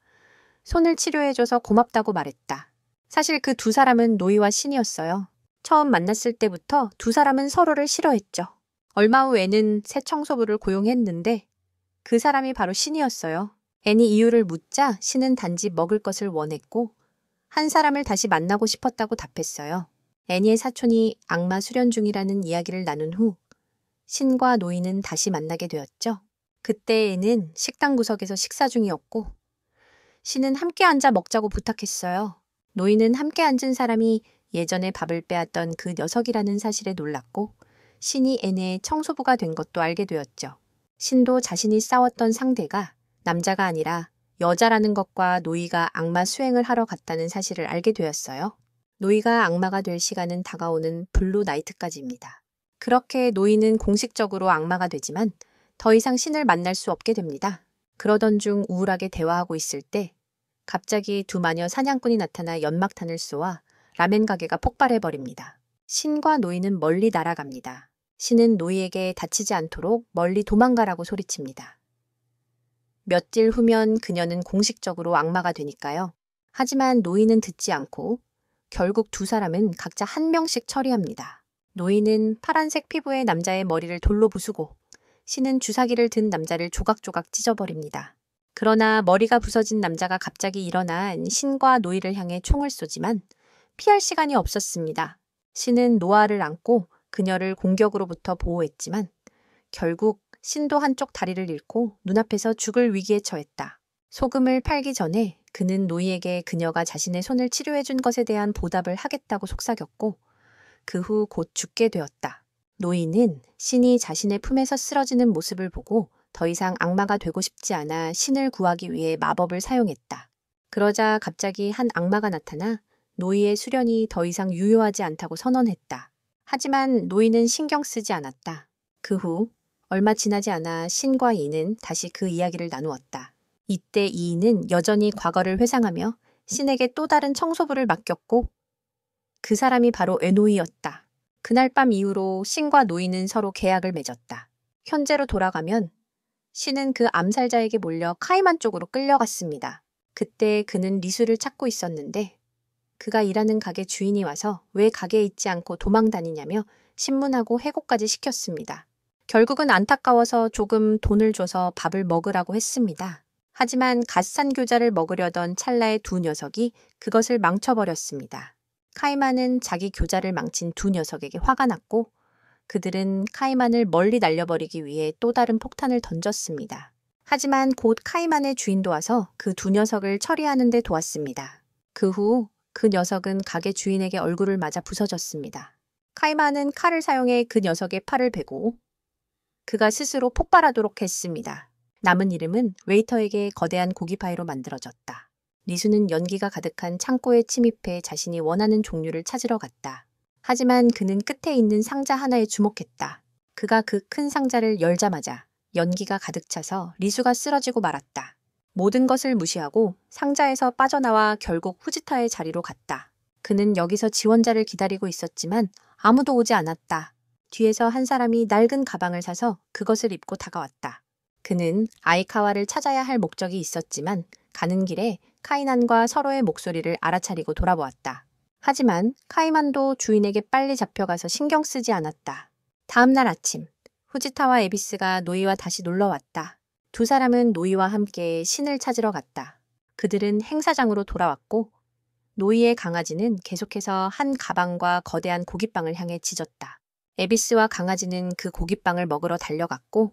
손을 치료해줘서 고맙다고 말했다. 사실 그 두 사람은 노이와 신이었어요. 처음 만났을 때부터 두 사람은 서로를 싫어했죠. 얼마 후 N은 새 청소부를 고용했는데 그 사람이 바로 신이었어요. N이 이유를 묻자 신은 단지 먹을 것을 원했고 한 사람을 다시 만나고 싶었다고 답했어요. N의 사촌이 악마 수련 중이라는 이야기를 나눈 후 신과 노이는 다시 만나게 되었죠. 그때 N은 식당 구석에서 식사 중이었고 신은 함께 앉아 먹자고 부탁했어요. 노이는 함께 앉은 사람이 예전에 밥을 빼앗던 그 녀석이라는 사실에 놀랐고 신이 앤의 청소부가 된 것도 알게 되었죠. 신도 자신이 싸웠던 상대가 남자가 아니라 여자라는 것과 노이가 악마 수행을 하러 갔다는 사실을 알게 되었어요. 노이가 악마가 될 시간은 다가오는 블루 나이트까지입니다. 그렇게 노이는 공식적으로 악마가 되지만 더 이상 신을 만날 수 없게 됩니다. 그러던 중 우울하게 대화하고 있을 때 갑자기 두 마녀 사냥꾼이 나타나 연막탄을 쏘아 라멘 가게가 폭발해버립니다. 신과 노이는 멀리 날아갑니다. 신은 노이에게 다치지 않도록 멀리 도망가라고 소리칩니다. 며칠 후면 그녀는 공식적으로 악마가 되니까요. 하지만 노이는 듣지 않고 결국 두 사람은 각자 한 명씩 처리합니다. 노이는 파란색 피부의 남자의 머리를 돌로 부수고 신은 주사기를 든 남자를 조각조각 찢어버립니다. 그러나 머리가 부서진 남자가 갑자기 일어난 신과 노이를 향해 총을 쏘지만 피할 시간이 없었습니다. 신은 노아를 안고 그녀를 공격으로부터 보호했지만 결국 신도 한쪽 다리를 잃고 눈앞에서 죽을 위기에 처했다. 소금을 팔기 전에 그는 노이에게 그녀가 자신의 손을 치료해준 것에 대한 보답을 하겠다고 속삭였고 그 후 곧 죽게 되었다. 노이는 신이 자신의 품에서 쓰러지는 모습을 보고 더 이상 악마가 되고 싶지 않아 신을 구하기 위해 마법을 사용했다. 그러자 갑자기 한 악마가 나타나 노이의 수련이 더 이상 유효하지 않다고 선언했다. 하지만 노이는 신경 쓰지 않았다. 그 후 얼마 지나지 않아 신과 이는 다시 그 이야기를 나누었다. 이때 이인은 여전히 과거를 회상하며 신에게 또 다른 청소부를 맡겼고 그 사람이 바로 에노이였다. 그날 밤 이후로 신과 노이는 서로 계약을 맺었다. 현재로 돌아가면 신은 그 암살자에게 몰려 카이만 쪽으로 끌려갔습니다. 그때 그는 리수를 찾고 있었는데 그가 일하는 가게 주인이 와서 왜 가게에 있지 않고 도망 다니냐며 신문하고 해고까지 시켰습니다. 결국은 안타까워서 조금 돈을 줘서 밥을 먹으라고 했습니다. 하지만 갓 산 교자를 먹으려던 찰나의 두 녀석이 그것을 망쳐버렸습니다. 카이만은 자기 교자를 망친 두 녀석에게 화가 났고 그들은 카이만을 멀리 날려버리기 위해 또 다른 폭탄을 던졌습니다. 하지만 곧 카이만의 주인도 와서 그 두 녀석을 처리하는 데 도왔습니다. 그 후 그 녀석은 가게 주인에게 얼굴을 맞아 부서졌습니다. 카이만은 칼을 사용해 그 녀석의 팔을 베고 그가 스스로 폭발하도록 했습니다. 남은 이름은 웨이터에게 거대한 고기 파이로 만들어졌다. 리수는 연기가 가득한 창고에 침입해 자신이 원하는 종류를 찾으러 갔다. 하지만 그는 끝에 있는 상자 하나에 주목했다. 그가 그 큰 상자를 열자마자 연기가 가득 차서 리수가 쓰러지고 말았다. 모든 것을 무시하고 상자에서 빠져나와 결국 후지타의 자리로 갔다. 그는 여기서 지원자를 기다리고 있었지만 아무도 오지 않았다. 뒤에서 한 사람이 낡은 가방을 사서 그것을 입고 다가왔다. 그는 아이카와를 찾아야 할 목적이 있었지만 가는 길에 카이난과 서로의 목소리를 알아차리고 돌아보았다. 하지만 카이만도 주인에게 빨리 잡혀가서 신경 쓰지 않았다. 다음 날 아침, 후지타와 에비스가 노이와 다시 놀러왔다. 두 사람은 노이와 함께 신을 찾으러 갔다. 그들은 행사장으로 돌아왔고 노이의 강아지는 계속해서 한 가방과 거대한 고깃빵을 향해 짖었다. 에비스와 강아지는 그 고깃빵을 먹으러 달려갔고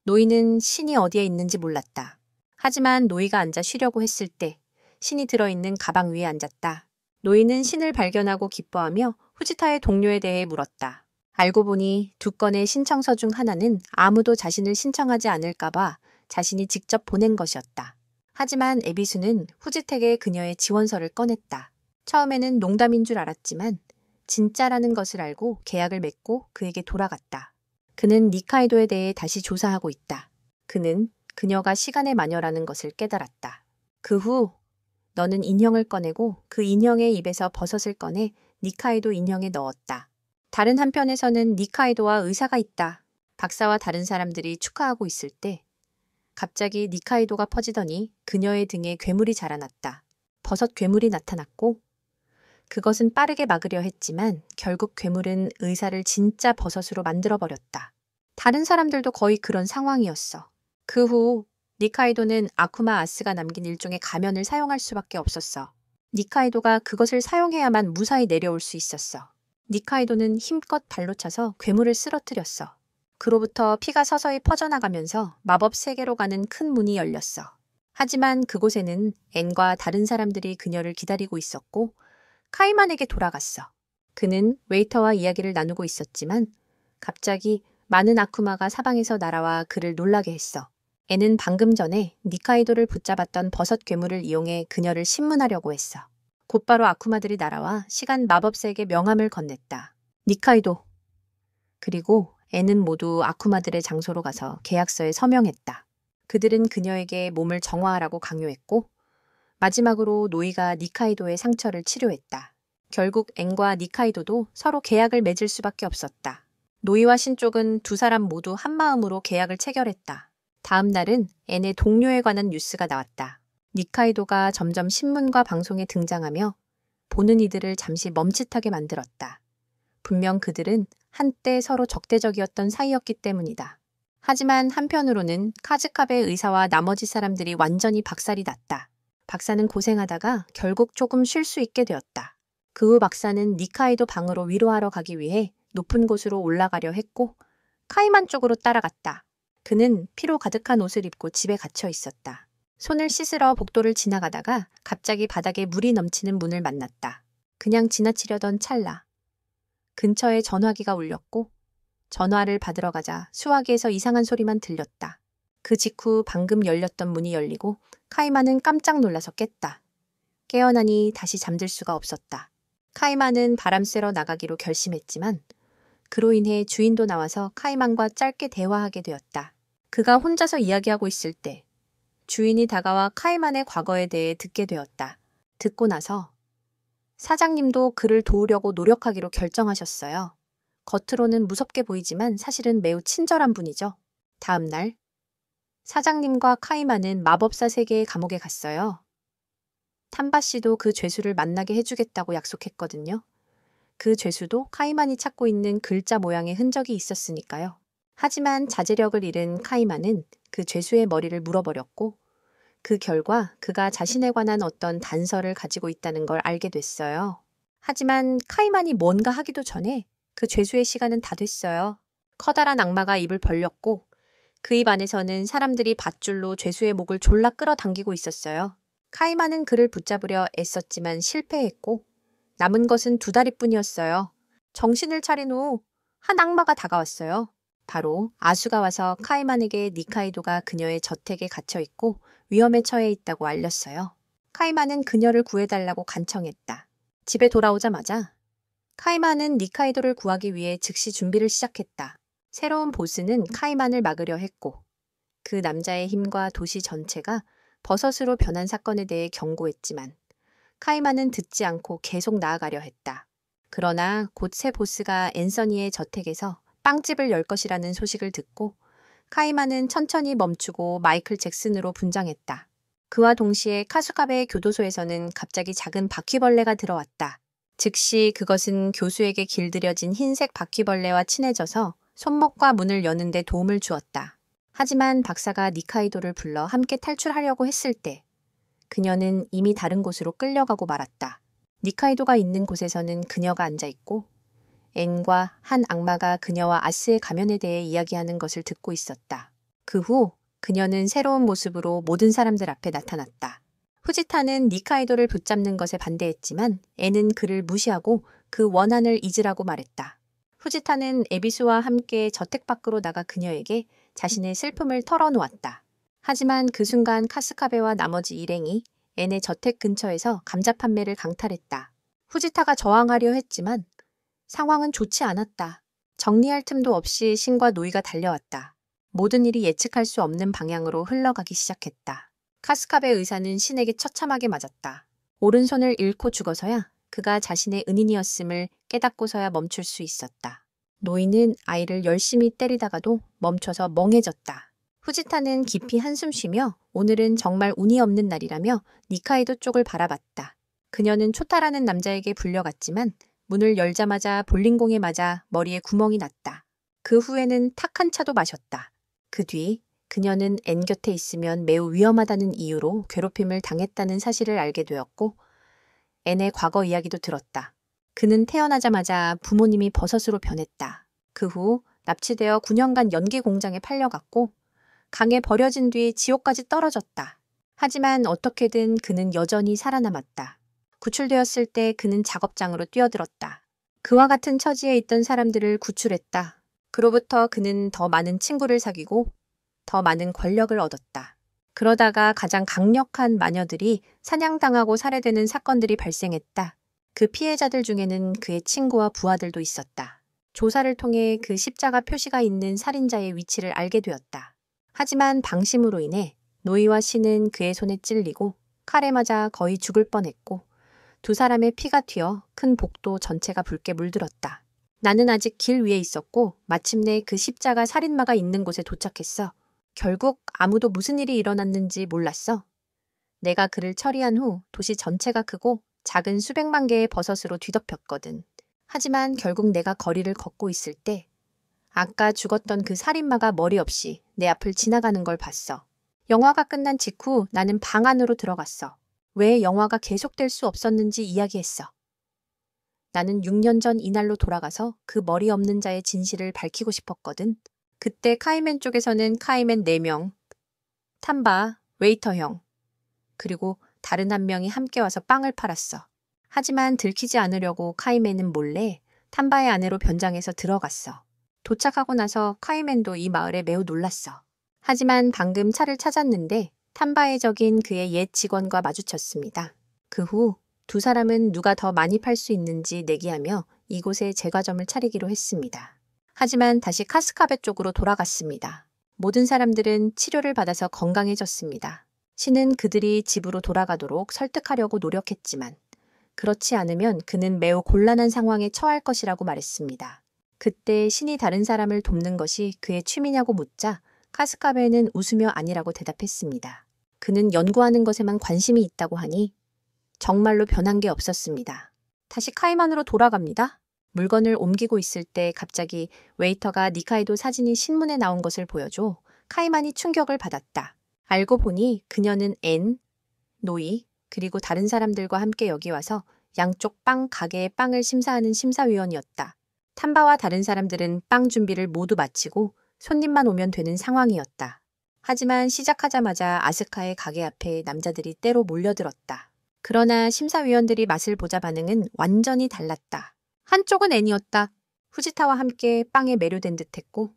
노이는 신이 어디에 있는지 몰랐다. 하지만 노이가 앉아 쉬려고 했을 때 신이 들어있는 가방 위에 앉았다. 노이는 신을 발견하고 기뻐하며 후지타의 동료에 대해 물었다. 알고 보니 두 건의 신청서 중 하나는 아무도 자신을 신청하지 않을까봐 자신이 직접 보낸 것이었다. 하지만 에비수는 후지택에 그녀의 지원서를 꺼냈다. 처음에는 농담인 줄 알았지만 진짜라는 것을 알고 계약을 맺고 그에게 돌아갔다. 그는 니카이도에 대해 다시 조사하고 있다. 그는 그녀가 시간의 마녀라는 것을 깨달았다. 그 후 너는 인형을 꺼내고 그 인형의 입에서 버섯을 꺼내 니카이도 인형에 넣었다. 다른 한편에서는 니카이도와 의사가 있다. 박사와 다른 사람들이 축하하고 있을 때 갑자기 니카이도가 퍼지더니 그녀의 등에 괴물이 자라났다. 버섯 괴물이 나타났고 그것은 빠르게 막으려 했지만 결국 괴물은 의사를 진짜 버섯으로 만들어버렸다. 다른 사람들도 거의 그런 상황이었어. 그 후 니카이도는 아쿠마 아스가 남긴 일종의 가면을 사용할 수밖에 없었어. 니카이도가 그것을 사용해야만 무사히 내려올 수 있었어. 니카이도는 힘껏 발로 차서 괴물을 쓰러뜨렸어. 그로부터 피가 서서히 퍼져나가면서 마법 세계로 가는 큰 문이 열렸어. 하지만 그곳에는 앤과 다른 사람들이 그녀를 기다리고 있었고 카이만에게 돌아갔어. 그는 웨이터와 이야기를 나누고 있었지만 갑자기 많은 아쿠마가 사방에서 날아와 그를 놀라게 했어. 애는 방금 전에 니카이도를 붙잡았던 버섯 괴물을 이용해 그녀를 신문하려고 했어. 곧바로 아쿠마들이 날아와 시간 마법사에게 명함을 건넸다. 니카이도. 그리고 애는 모두 아쿠마들의 장소로 가서 계약서에 서명했다. 그들은 그녀에게 몸을 정화하라고 강요했고 마지막으로 노이가 니카이도의 상처를 치료했다. 결국 앤과 니카이도도 서로 계약을 맺을 수밖에 없었다. 노이와 신 쪽은 두 사람 모두 한마음으로 계약을 체결했다. 다음 날은 앤의 동료에 관한 뉴스가 나왔다. 니카이도가 점점 신문과 방송에 등장하며 보는 이들을 잠시 멈칫하게 만들었다. 분명 그들은 한때 서로 적대적이었던 사이였기 때문이다. 하지만 한편으로는 카즈캅의 의사와 나머지 사람들이 완전히 박살이 났다. 박사는 고생하다가 결국 조금 쉴 수 있게 되었다. 그 후 박사는 니카이도 방으로 위로하러 가기 위해 높은 곳으로 올라가려 했고 카이만 쪽으로 따라갔다. 그는 피로 가득한 옷을 입고 집에 갇혀 있었다. 손을 씻으러 복도를 지나가다가 갑자기 바닥에 물이 넘치는 문을 만났다. 그냥 지나치려던 찰나. 근처에 전화기가 울렸고 전화를 받으러 가자 수화기에서 이상한 소리만 들렸다. 그 직후 방금 열렸던 문이 열리고 카이만은 깜짝 놀라서 깼다. 깨어나니 다시 잠들 수가 없었다. 카이만은 바람 쐬러 나가기로 결심했지만 그로 인해 주인도 나와서 카이만과 짧게 대화하게 되었다. 그가 혼자서 이야기하고 있을 때 주인이 다가와 카이만의 과거에 대해 듣게 되었다. 듣고 나서 사장님도 그를 도우려고 노력하기로 결정하셨어요. 겉으로는 무섭게 보이지만 사실은 매우 친절한 분이죠. 다음 날 사장님과 카이만은 마법사 세계의 감옥에 갔어요. 탐바 씨도 그 죄수를 만나게 해주겠다고 약속했거든요. 그 죄수도 카이만이 찾고 있는 글자 모양의 흔적이 있었으니까요. 하지만 자제력을 잃은 카이만은 그 죄수의 머리를 물어버렸고 그 결과 그가 자신에 관한 어떤 단서를 가지고 있다는 걸 알게 됐어요. 하지만 카이만이 뭔가 하기도 전에 그 죄수의 시간은 다 됐어요. 커다란 악마가 입을 벌렸고 그 입 안에서는 사람들이 밧줄로 죄수의 목을 졸라 끌어당기고 있었어요. 카이만은 그를 붙잡으려 애썼지만 실패했고 남은 것은 두 다리뿐이었어요. 정신을 차린 후 한 악마가 다가왔어요. 바로 아수가 와서 카이만에게 니카이도가 그녀의 저택에 갇혀 있고 위험에 처해 있다고 알렸어요. 카이만은 그녀를 구해달라고 간청했다. 집에 돌아오자마자 카이만은 니카이도를 구하기 위해 즉시 준비를 시작했다. 새로운 보스는 카이만을 막으려 했고 그 남자의 힘과 도시 전체가 버섯으로 변한 사건에 대해 경고했지만 카이만은 듣지 않고 계속 나아가려 했다. 그러나 곧 새 보스가 앤서니의 저택에서 빵집을 열 것이라는 소식을 듣고 카이만은 천천히 멈추고 마이클 잭슨으로 분장했다. 그와 동시에 카즈캅의 교도소에서는 갑자기 작은 바퀴벌레가 들어왔다. 즉시 그것은 교수에게 길들여진 흰색 바퀴벌레와 친해져서 손목과 문을 여는데 도움을 주었다. 하지만 박사가 니카이도를 불러 함께 탈출하려고 했을 때 그녀는 이미 다른 곳으로 끌려가고 말았다. 니카이도가 있는 곳에서는 그녀가 앉아있고 앤과 한 악마가 그녀와 아스의 가면에 대해 이야기하는 것을 듣고 있었다. 그 후 그녀는 새로운 모습으로 모든 사람들 앞에 나타났다. 후지타는 니카이도를 붙잡는 것에 반대했지만 앤은 그를 무시하고 그 원한을 잊으라고 말했다. 후지타는 에비수와 함께 저택 밖으로 나가 그녀에게 자신의 슬픔을 털어놓았다. 하지만 그 순간 카스카베와 나머지 일행이 앤의 저택 근처에서 감자 판매를 강탈했다. 후지타가 저항하려 했지만 상황은 좋지 않았다. 정리할 틈도 없이 신과 노이가 달려왔다. 모든 일이 예측할 수 없는 방향으로 흘러가기 시작했다. 카스캅의 의사는 신에게 처참하게 맞았다. 오른손을 잃고 죽어서야 그가 자신의 은인이었음을 깨닫고서야 멈출 수 있었다. 노이는 아이를 열심히 때리다가도 멈춰서 멍해졌다. 후지타는 깊이 한숨 쉬며 오늘은 정말 운이 없는 날이라며 니카이도 쪽을 바라봤다. 그녀는 초타라는 남자에게 불려갔지만 문을 열자마자 볼링공에 맞아 머리에 구멍이 났다. 그 후에는 탁 한 차도 마셨다. 그 뒤 그녀는 앤 곁에 있으면 매우 위험하다는 이유로 괴롭힘을 당했다는 사실을 알게 되었고 앤의 과거 이야기도 들었다. 그는 태어나자마자 부모님이 버섯으로 변했다. 그 후 납치되어 9년간 연기 공장에 팔려갔고 강에 버려진 뒤 지옥까지 떨어졌다. 하지만 어떻게든 그는 여전히 살아남았다. 구출되었을 때 그는 작업장으로 뛰어들었다. 그와 같은 처지에 있던 사람들을 구출했다. 그로부터 그는 더 많은 친구를 사귀고 더 많은 권력을 얻었다. 그러다가 가장 강력한 마녀들이 사냥당하고 살해되는 사건들이 발생했다. 그 피해자들 중에는 그의 친구와 부하들도 있었다. 조사를 통해 그 십자가 표시가 있는 살인자의 위치를 알게 되었다. 하지만 방심으로 인해 노이와 신은 그의 손에 찔리고 칼에 맞아 거의 죽을 뻔했고 두 사람의 피가 튀어 큰 복도 전체가 붉게 물들었다. 나는 아직 길 위에 있었고 마침내 그 십자가 살인마가 있는 곳에 도착했어. 결국 아무도 무슨 일이 일어났는지 몰랐어. 내가 그를 처리한 후 도시 전체가 크고 작은 수백만 개의 버섯으로 뒤덮였거든. 하지만 결국 내가 거리를 걷고 있을 때 아까 죽었던 그 살인마가 머리 없이 내 앞을 지나가는 걸 봤어. 영화가 끝난 직후 나는 방 안으로 들어갔어. 왜 영화가 계속될 수 없었는지 이야기했어. 나는 6년 전 이날로 돌아가서 그 머리 없는 자의 진실을 밝히고 싶었거든. 그때 카이맨 쪽에서는 카이맨 4명, 탐바, 웨이터 형, 그리고 다른 한 명이 함께 와서 빵을 팔았어. 하지만 들키지 않으려고 카이맨은 몰래 탐바의 아내로 변장해서 들어갔어. 도착하고 나서 카이맨도 이 마을에 매우 놀랐어. 하지만 방금 차를 찾았는데 탐바의 적인 그의 옛 직원과 마주쳤습니다. 그 후 두 사람은 누가 더 많이 팔 수 있는지 내기하며 이곳에 제과점을 차리기로 했습니다. 하지만 다시 카스카베 쪽으로 돌아갔습니다. 모든 사람들은 치료를 받아서 건강해졌습니다. 신은 그들이 집으로 돌아가도록 설득하려고 노력했지만 그렇지 않으면 그는 매우 곤란한 상황에 처할 것이라고 말했습니다. 그때 신이 다른 사람을 돕는 것이 그의 취미냐고 묻자 카스카베는 웃으며 아니라고 대답했습니다. 그는 연구하는 것에만 관심이 있다고 하니 정말로 변한 게 없었습니다. 다시 카이만으로 돌아갑니다. 물건을 옮기고 있을 때 갑자기 웨이터가 니카이도 사진이 신문에 나온 것을 보여줘 카이만이 충격을 받았다. 알고 보니 그녀는 앤, 노이, 그리고 다른 사람들과 함께 여기 와서 양쪽 빵 가게의 빵을 심사하는 심사위원이었다. 탐바와 다른 사람들은 빵 준비를 모두 마치고 손님만 오면 되는 상황이었다. 하지만 시작하자마자 아스카의 가게 앞에 남자들이 때로 몰려들었다. 그러나 심사위원들이 맛을 보자 반응은 완전히 달랐다. 한쪽은 앤이었다. 후지타와 함께 빵에 매료된 듯했고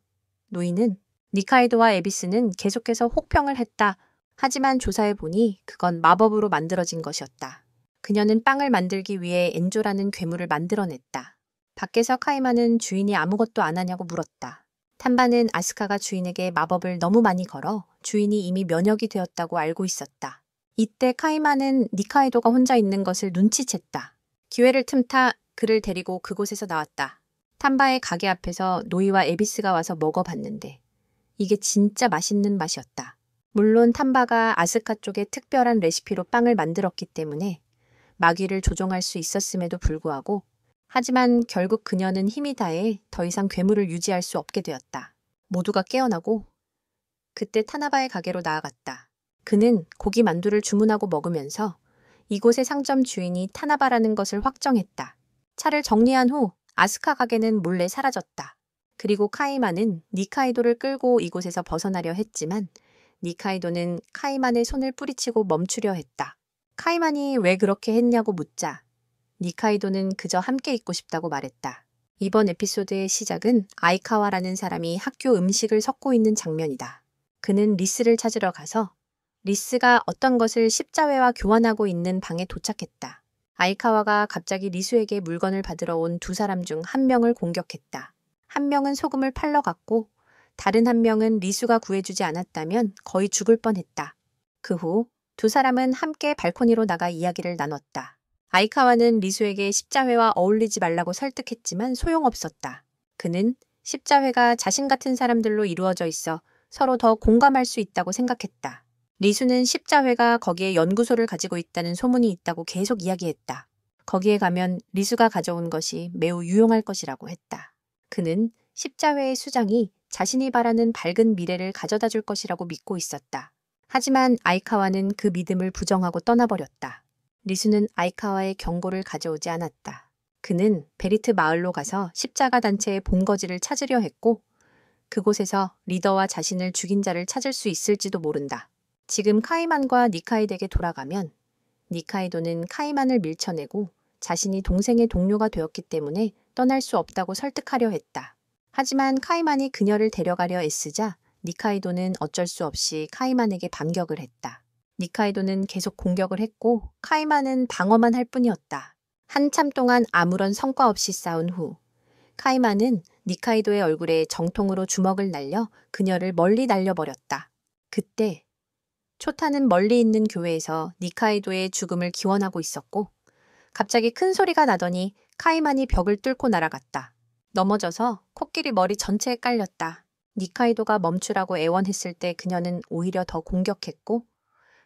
노이는 니카이도와 에비스는 계속해서 혹평을 했다. 하지만 조사해보니 그건 마법으로 만들어진 것이었다. 그녀는 빵을 만들기 위해 엔조라는 괴물을 만들어냈다. 밖에서 카이마는 주인이 아무것도 안 하냐고 물었다. 탐바는 아스카가 주인에게 마법을 너무 많이 걸어 주인이 이미 면역이 되었다고 알고 있었다. 이때 카이마는 니카이도가 혼자 있는 것을 눈치챘다. 기회를 틈타 그를 데리고 그곳에서 나왔다. 탐바의 가게 앞에서 노이와 에비스가 와서 먹어봤는데 이게 진짜 맛있는 맛이었다. 물론 탐바가 아스카 쪽에 특별한 레시피로 빵을 만들었기 때문에 마귀를 조종할 수 있었음에도 불구하고 하지만 결국 그녀는 힘이 다해 더 이상 괴물을 유지할 수 없게 되었다. 모두가 깨어나고 그때 타나바의 가게로 나아갔다. 그는 고기 만두를 주문하고 먹으면서 이곳의 상점 주인이 타나바라는 것을 확정했다. 차를 정리한 후 아스카 가게는 몰래 사라졌다. 그리고 카이만은 니카이도를 끌고 이곳에서 벗어나려 했지만 니카이도는 카이만의 손을 뿌리치고 멈추려 했다. 카이만이 왜 그렇게 했냐고 묻자 니카이도는 그저 함께 있고 싶다고 말했다. 이번 에피소드의 시작은 아이카와라는 사람이 학교 음식을 섞고 있는 장면이다. 그는 리스를 찾으러 가서 리스가 어떤 것을 십자회와 교환하고 있는 방에 도착했다. 아이카와가 갑자기 리수에게 물건을 받으러 온 두 사람 중 한 명을 공격했다. 한 명은 소금을 팔러 갔고 다른 한 명은 리수가 구해주지 않았다면 거의 죽을 뻔했다. 그 후 두 사람은 함께 발코니로 나가 이야기를 나눴다. 아이카와는 리수에게 십자회와 어울리지 말라고 설득했지만 소용없었다. 그는 십자회가 자신 같은 사람들로 이루어져 있어 서로 더 공감할 수 있다고 생각했다. 리수는 십자회가 거기에 연구소를 가지고 있다는 소문이 있다고 계속 이야기했다. 거기에 가면 리수가 가져온 것이 매우 유용할 것이라고 했다. 그는 십자회의 수장이 자신이 바라는 밝은 미래를 가져다 줄 것이라고 믿고 있었다. 하지만 아이카와는 그 믿음을 부정하고 떠나버렸다. 리수는 아이카와의 경고를 가져오지 않았다. 그는 베리트 마을로 가서 십자가 단체의 본거지를 찾으려 했고 그곳에서 리더와 자신을 죽인 자를 찾을 수 있을지도 모른다. 지금 카이만과 니카이덱에 돌아가면 니카이도는 카이만을 밀쳐내고 자신이 동생의 동료가 되었기 때문에 떠날 수 없다고 설득하려 했다. 하지만 카이만이 그녀를 데려가려 애쓰자 니카이도는 어쩔 수 없이 카이만에게 반격을 했다. 니카이도는 계속 공격을 했고 카이만은 방어만 할 뿐이었다. 한참 동안 아무런 성과 없이 싸운 후 카이만은 니카이도의 얼굴에 정통으로 주먹을 날려 그녀를 멀리 날려버렸다. 그때 초타는 멀리 있는 교회에서 니카이도의 죽음을 기원하고 있었고 갑자기 큰 소리가 나더니 카이만이 벽을 뚫고 날아갔다. 넘어져서 코끼리 머리 전체에 깔렸다. 니카이도가 멈추라고 애원했을 때 그녀는 오히려 더 공격했고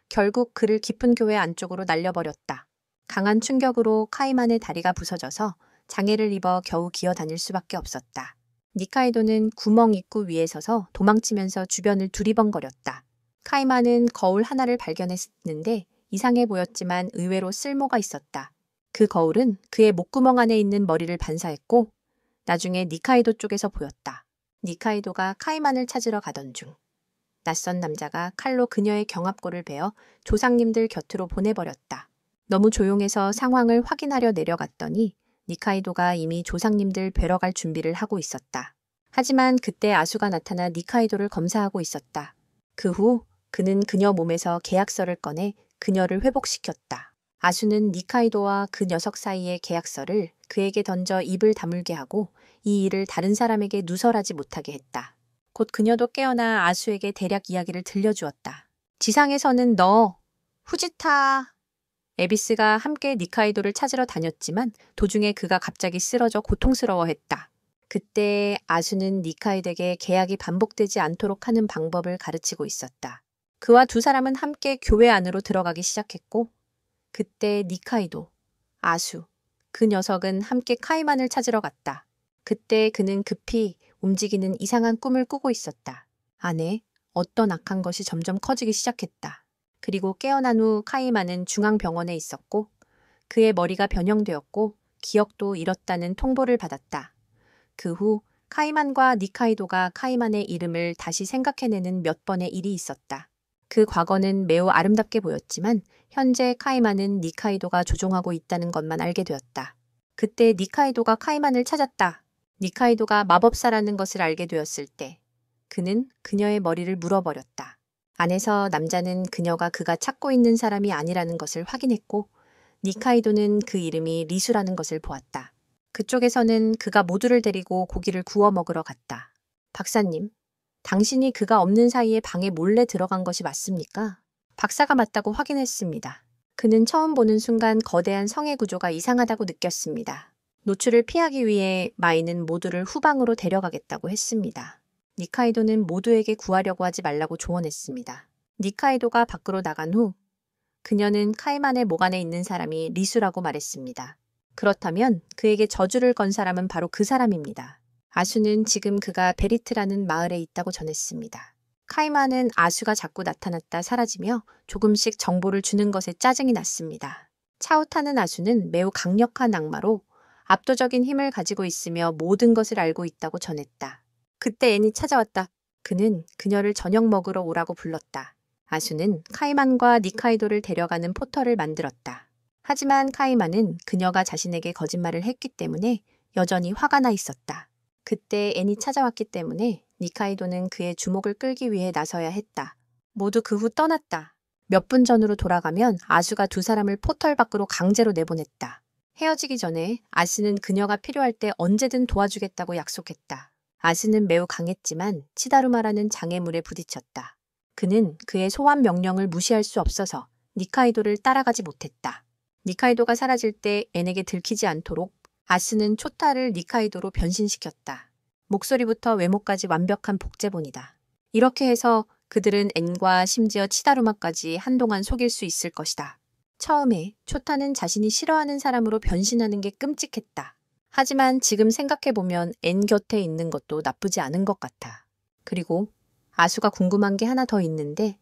결국 그를 깊은 교회 안쪽으로 날려버렸다. 강한 충격으로 카이만의 다리가 부서져서 장애를 입어 겨우 기어다닐 수밖에 없었다. 니카이도는 구멍 입구 위에 서서 도망치면서 주변을 두리번거렸다. 카이만은 거울 하나를 발견했는데 이상해 보였지만 의외로 쓸모가 있었다. 그 거울은 그의 목구멍 안에 있는 머리를 반사했고 나중에 니카이도 쪽에서 보였다. 니카이도가 카이만을 찾으러 가던 중 낯선 남자가 칼로 그녀의 경합골을 베어 조상님들 곁으로 보내버렸다. 너무 조용해서 상황을 확인하려 내려갔더니 니카이도가 이미 조상님들 뵈러 갈 준비를 하고 있었다. 하지만 그때 아수가 나타나 니카이도를 검사하고 있었다. 그 후 그는 그녀 몸에서 계약서를 꺼내 그녀를 회복시켰다. 아수는 니카이도와 그 녀석 사이의 계약서를 그에게 던져 입을 다물게 하고 이 일을 다른 사람에게 누설하지 못하게 했다. 곧 그녀도 깨어나 아수에게 대략 이야기를 들려주었다. 지상에서는 너, 후지타, 에비스가 함께 니카이도를 찾으러 다녔지만 도중에 그가 갑자기 쓰러져 고통스러워했다. 그때 아수는 니카이도에게 계약이 반복되지 않도록 하는 방법을 가르치고 있었다. 그와 두 사람은 함께 교회 안으로 들어가기 시작했고 그때 니카이도, 아수, 그 녀석은 함께 카이만을 찾으러 갔다. 그때 그는 급히 움직이는 이상한 꿈을 꾸고 있었다. 안에 어떤 악한 것이 점점 커지기 시작했다. 그리고 깨어난 후 카이만은 중앙병원에 있었고 그의 머리가 변형되었고 기억도 잃었다는 통보를 받았다. 그 후 카이만과 니카이도가 카이만의 이름을 다시 생각해내는 몇 번의 일이 있었다. 그 과거는 매우 아름답게 보였지만 현재 카이만은 니카이도가 조종하고 있다는 것만 알게 되었다. 그때 니카이도가 카이만을 찾았다. 니카이도가 마법사라는 것을 알게 되었을 때 그는 그녀의 머리를 물어버렸다. 안에서 남자는 그가 찾고 있는 사람이 아니라는 것을 확인했고 니카이도는 그 이름이 리수라는 것을 보았다. 그쪽에서는 그가 모두를 데리고 고기를 구워 먹으러 갔다. 박사님, 당신이 그가 없는 사이에 방에 몰래 들어간 것이 맞습니까? 박사가 맞다고 확인했습니다. 그는 처음 보는 순간 거대한 성의 구조가 이상하다고 느꼈습니다. 노출을 피하기 위해 마이는 모두를 후방으로 데려가겠다고 했습니다. 니카이도는 모두에게 구하려고 하지 말라고 조언했습니다. 니카이도가 밖으로 나간 후 그녀는 카이만의 목 안에 있는 사람이 리수라고 말했습니다. 그렇다면 그에게 저주를 건 사람은 바로 그 사람입니다. 아수는 지금 그가 베리트라는 마을에 있다고 전했습니다. 카이만은 아수가 자꾸 나타났다 사라지며 조금씩 정보를 주는 것에 짜증이 났습니다. 차오타는 아수는 매우 강력한 악마로 압도적인 힘을 가지고 있으며 모든 것을 알고 있다고 전했다. 그때 앤이 찾아왔다. 그는 그녀를 저녁 먹으러 오라고 불렀다. 아수는 카이만과 니카이도를 데려가는 포터를 만들었다. 하지만 카이만은 그녀가 자신에게 거짓말을 했기 때문에 여전히 화가 나 있었다. 그때 앤이 찾아왔기 때문에 니카이도는 그의 주목을 끌기 위해 나서야 했다. 모두 그 후 떠났다. 몇 분 전으로 돌아가면 아수가 두 사람을 포털 밖으로 강제로 내보냈다. 헤어지기 전에 아스는 그녀가 필요할 때 언제든 도와주겠다고 약속했다. 아스는 매우 강했지만 치다루마라는 장애물에 부딪혔다. 그는 그의 소환 명령을 무시할 수 없어서 니카이도를 따라가지 못했다. 니카이도가 사라질 때 앤에게 들키지 않도록 아스는 초타를 니카이도로 변신시켰다. 목소리부터 외모까지 완벽한 복제본이다. 이렇게 해서 그들은 앤과 심지어 치다루마까지 한동안 속일 수 있을 것이다. 처음에 초타는 자신이 싫어하는 사람으로 변신하는 게 끔찍했다. 하지만 지금 생각해보면 앤 곁에 있는 것도 나쁘지 않은 것 같아. 그리고 아수가 궁금한 게 하나 더 있는데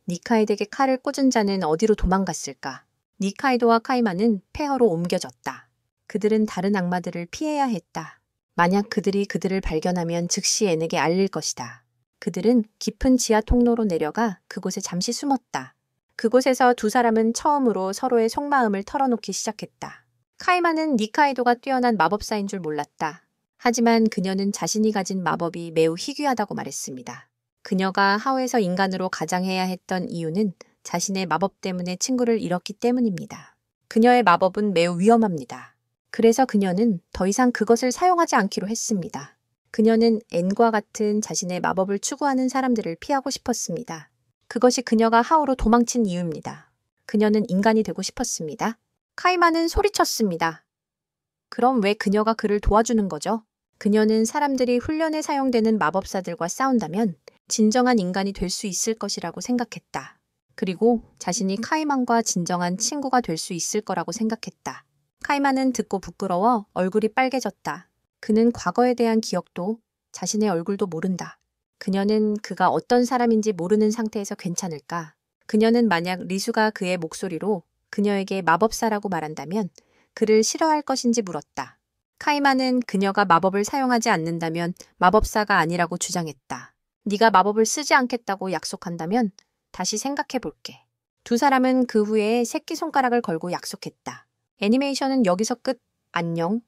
니카이도에게 칼을 꽂은 자는 어디로 도망갔을까? 니카이도와 카이만은 폐허로 옮겨졌다. 그들은 다른 악마들을 피해야 했다. 만약 그들이 그들을 발견하면 즉시 앤에게 알릴 것이다. 그들은 깊은 지하 통로로 내려가 그곳에 잠시 숨었다. 그곳에서 두 사람은 처음으로 서로의 속마음을 털어놓기 시작했다. 카이만은 니카이도가 뛰어난 마법사인 줄 몰랐다. 하지만 그녀는 자신이 가진 마법이 매우 희귀하다고 말했습니다. 그녀가 하우에서 인간으로 가장해야 했던 이유는 자신의 마법 때문에 친구를 잃었기 때문입니다. 그녀의 마법은 매우 위험합니다. 그래서 그녀는 더 이상 그것을 사용하지 않기로 했습니다. 그녀는 앤과 같은 자신의 마법을 추구하는 사람들을 피하고 싶었습니다. 그것이 그녀가 하우로 도망친 이유입니다. 그녀는 인간이 되고 싶었습니다. 카이마는 소리쳤습니다. 그럼 왜 그녀가 그를 도와주는 거죠? 그녀는 사람들이 훈련에 사용되는 마법사들과 싸운다면 진정한 인간이 될 수 있을 것이라고 생각했다. 그리고 자신이 카이만과 진정한 친구가 될 수 있을 거라고 생각했다. 카이만은 듣고 부끄러워 얼굴이 빨개졌다. 그는 과거에 대한 기억도 자신의 얼굴도 모른다. 그녀는 그가 어떤 사람인지 모르는 상태에서 괜찮을까? 그녀는 만약 리수가 그의 목소리로 그녀에게 마법사라고 말한다면 그를 싫어할 것인지 물었다. 카이만은 그녀가 마법을 사용하지 않는다면 마법사가 아니라고 주장했다. 네가 마법을 쓰지 않겠다고 약속한다면 다시 생각해 볼게. 두 사람은 그 후에 새끼손가락을 걸고 약속했다. 애니메이션은 여기서 끝. 안녕.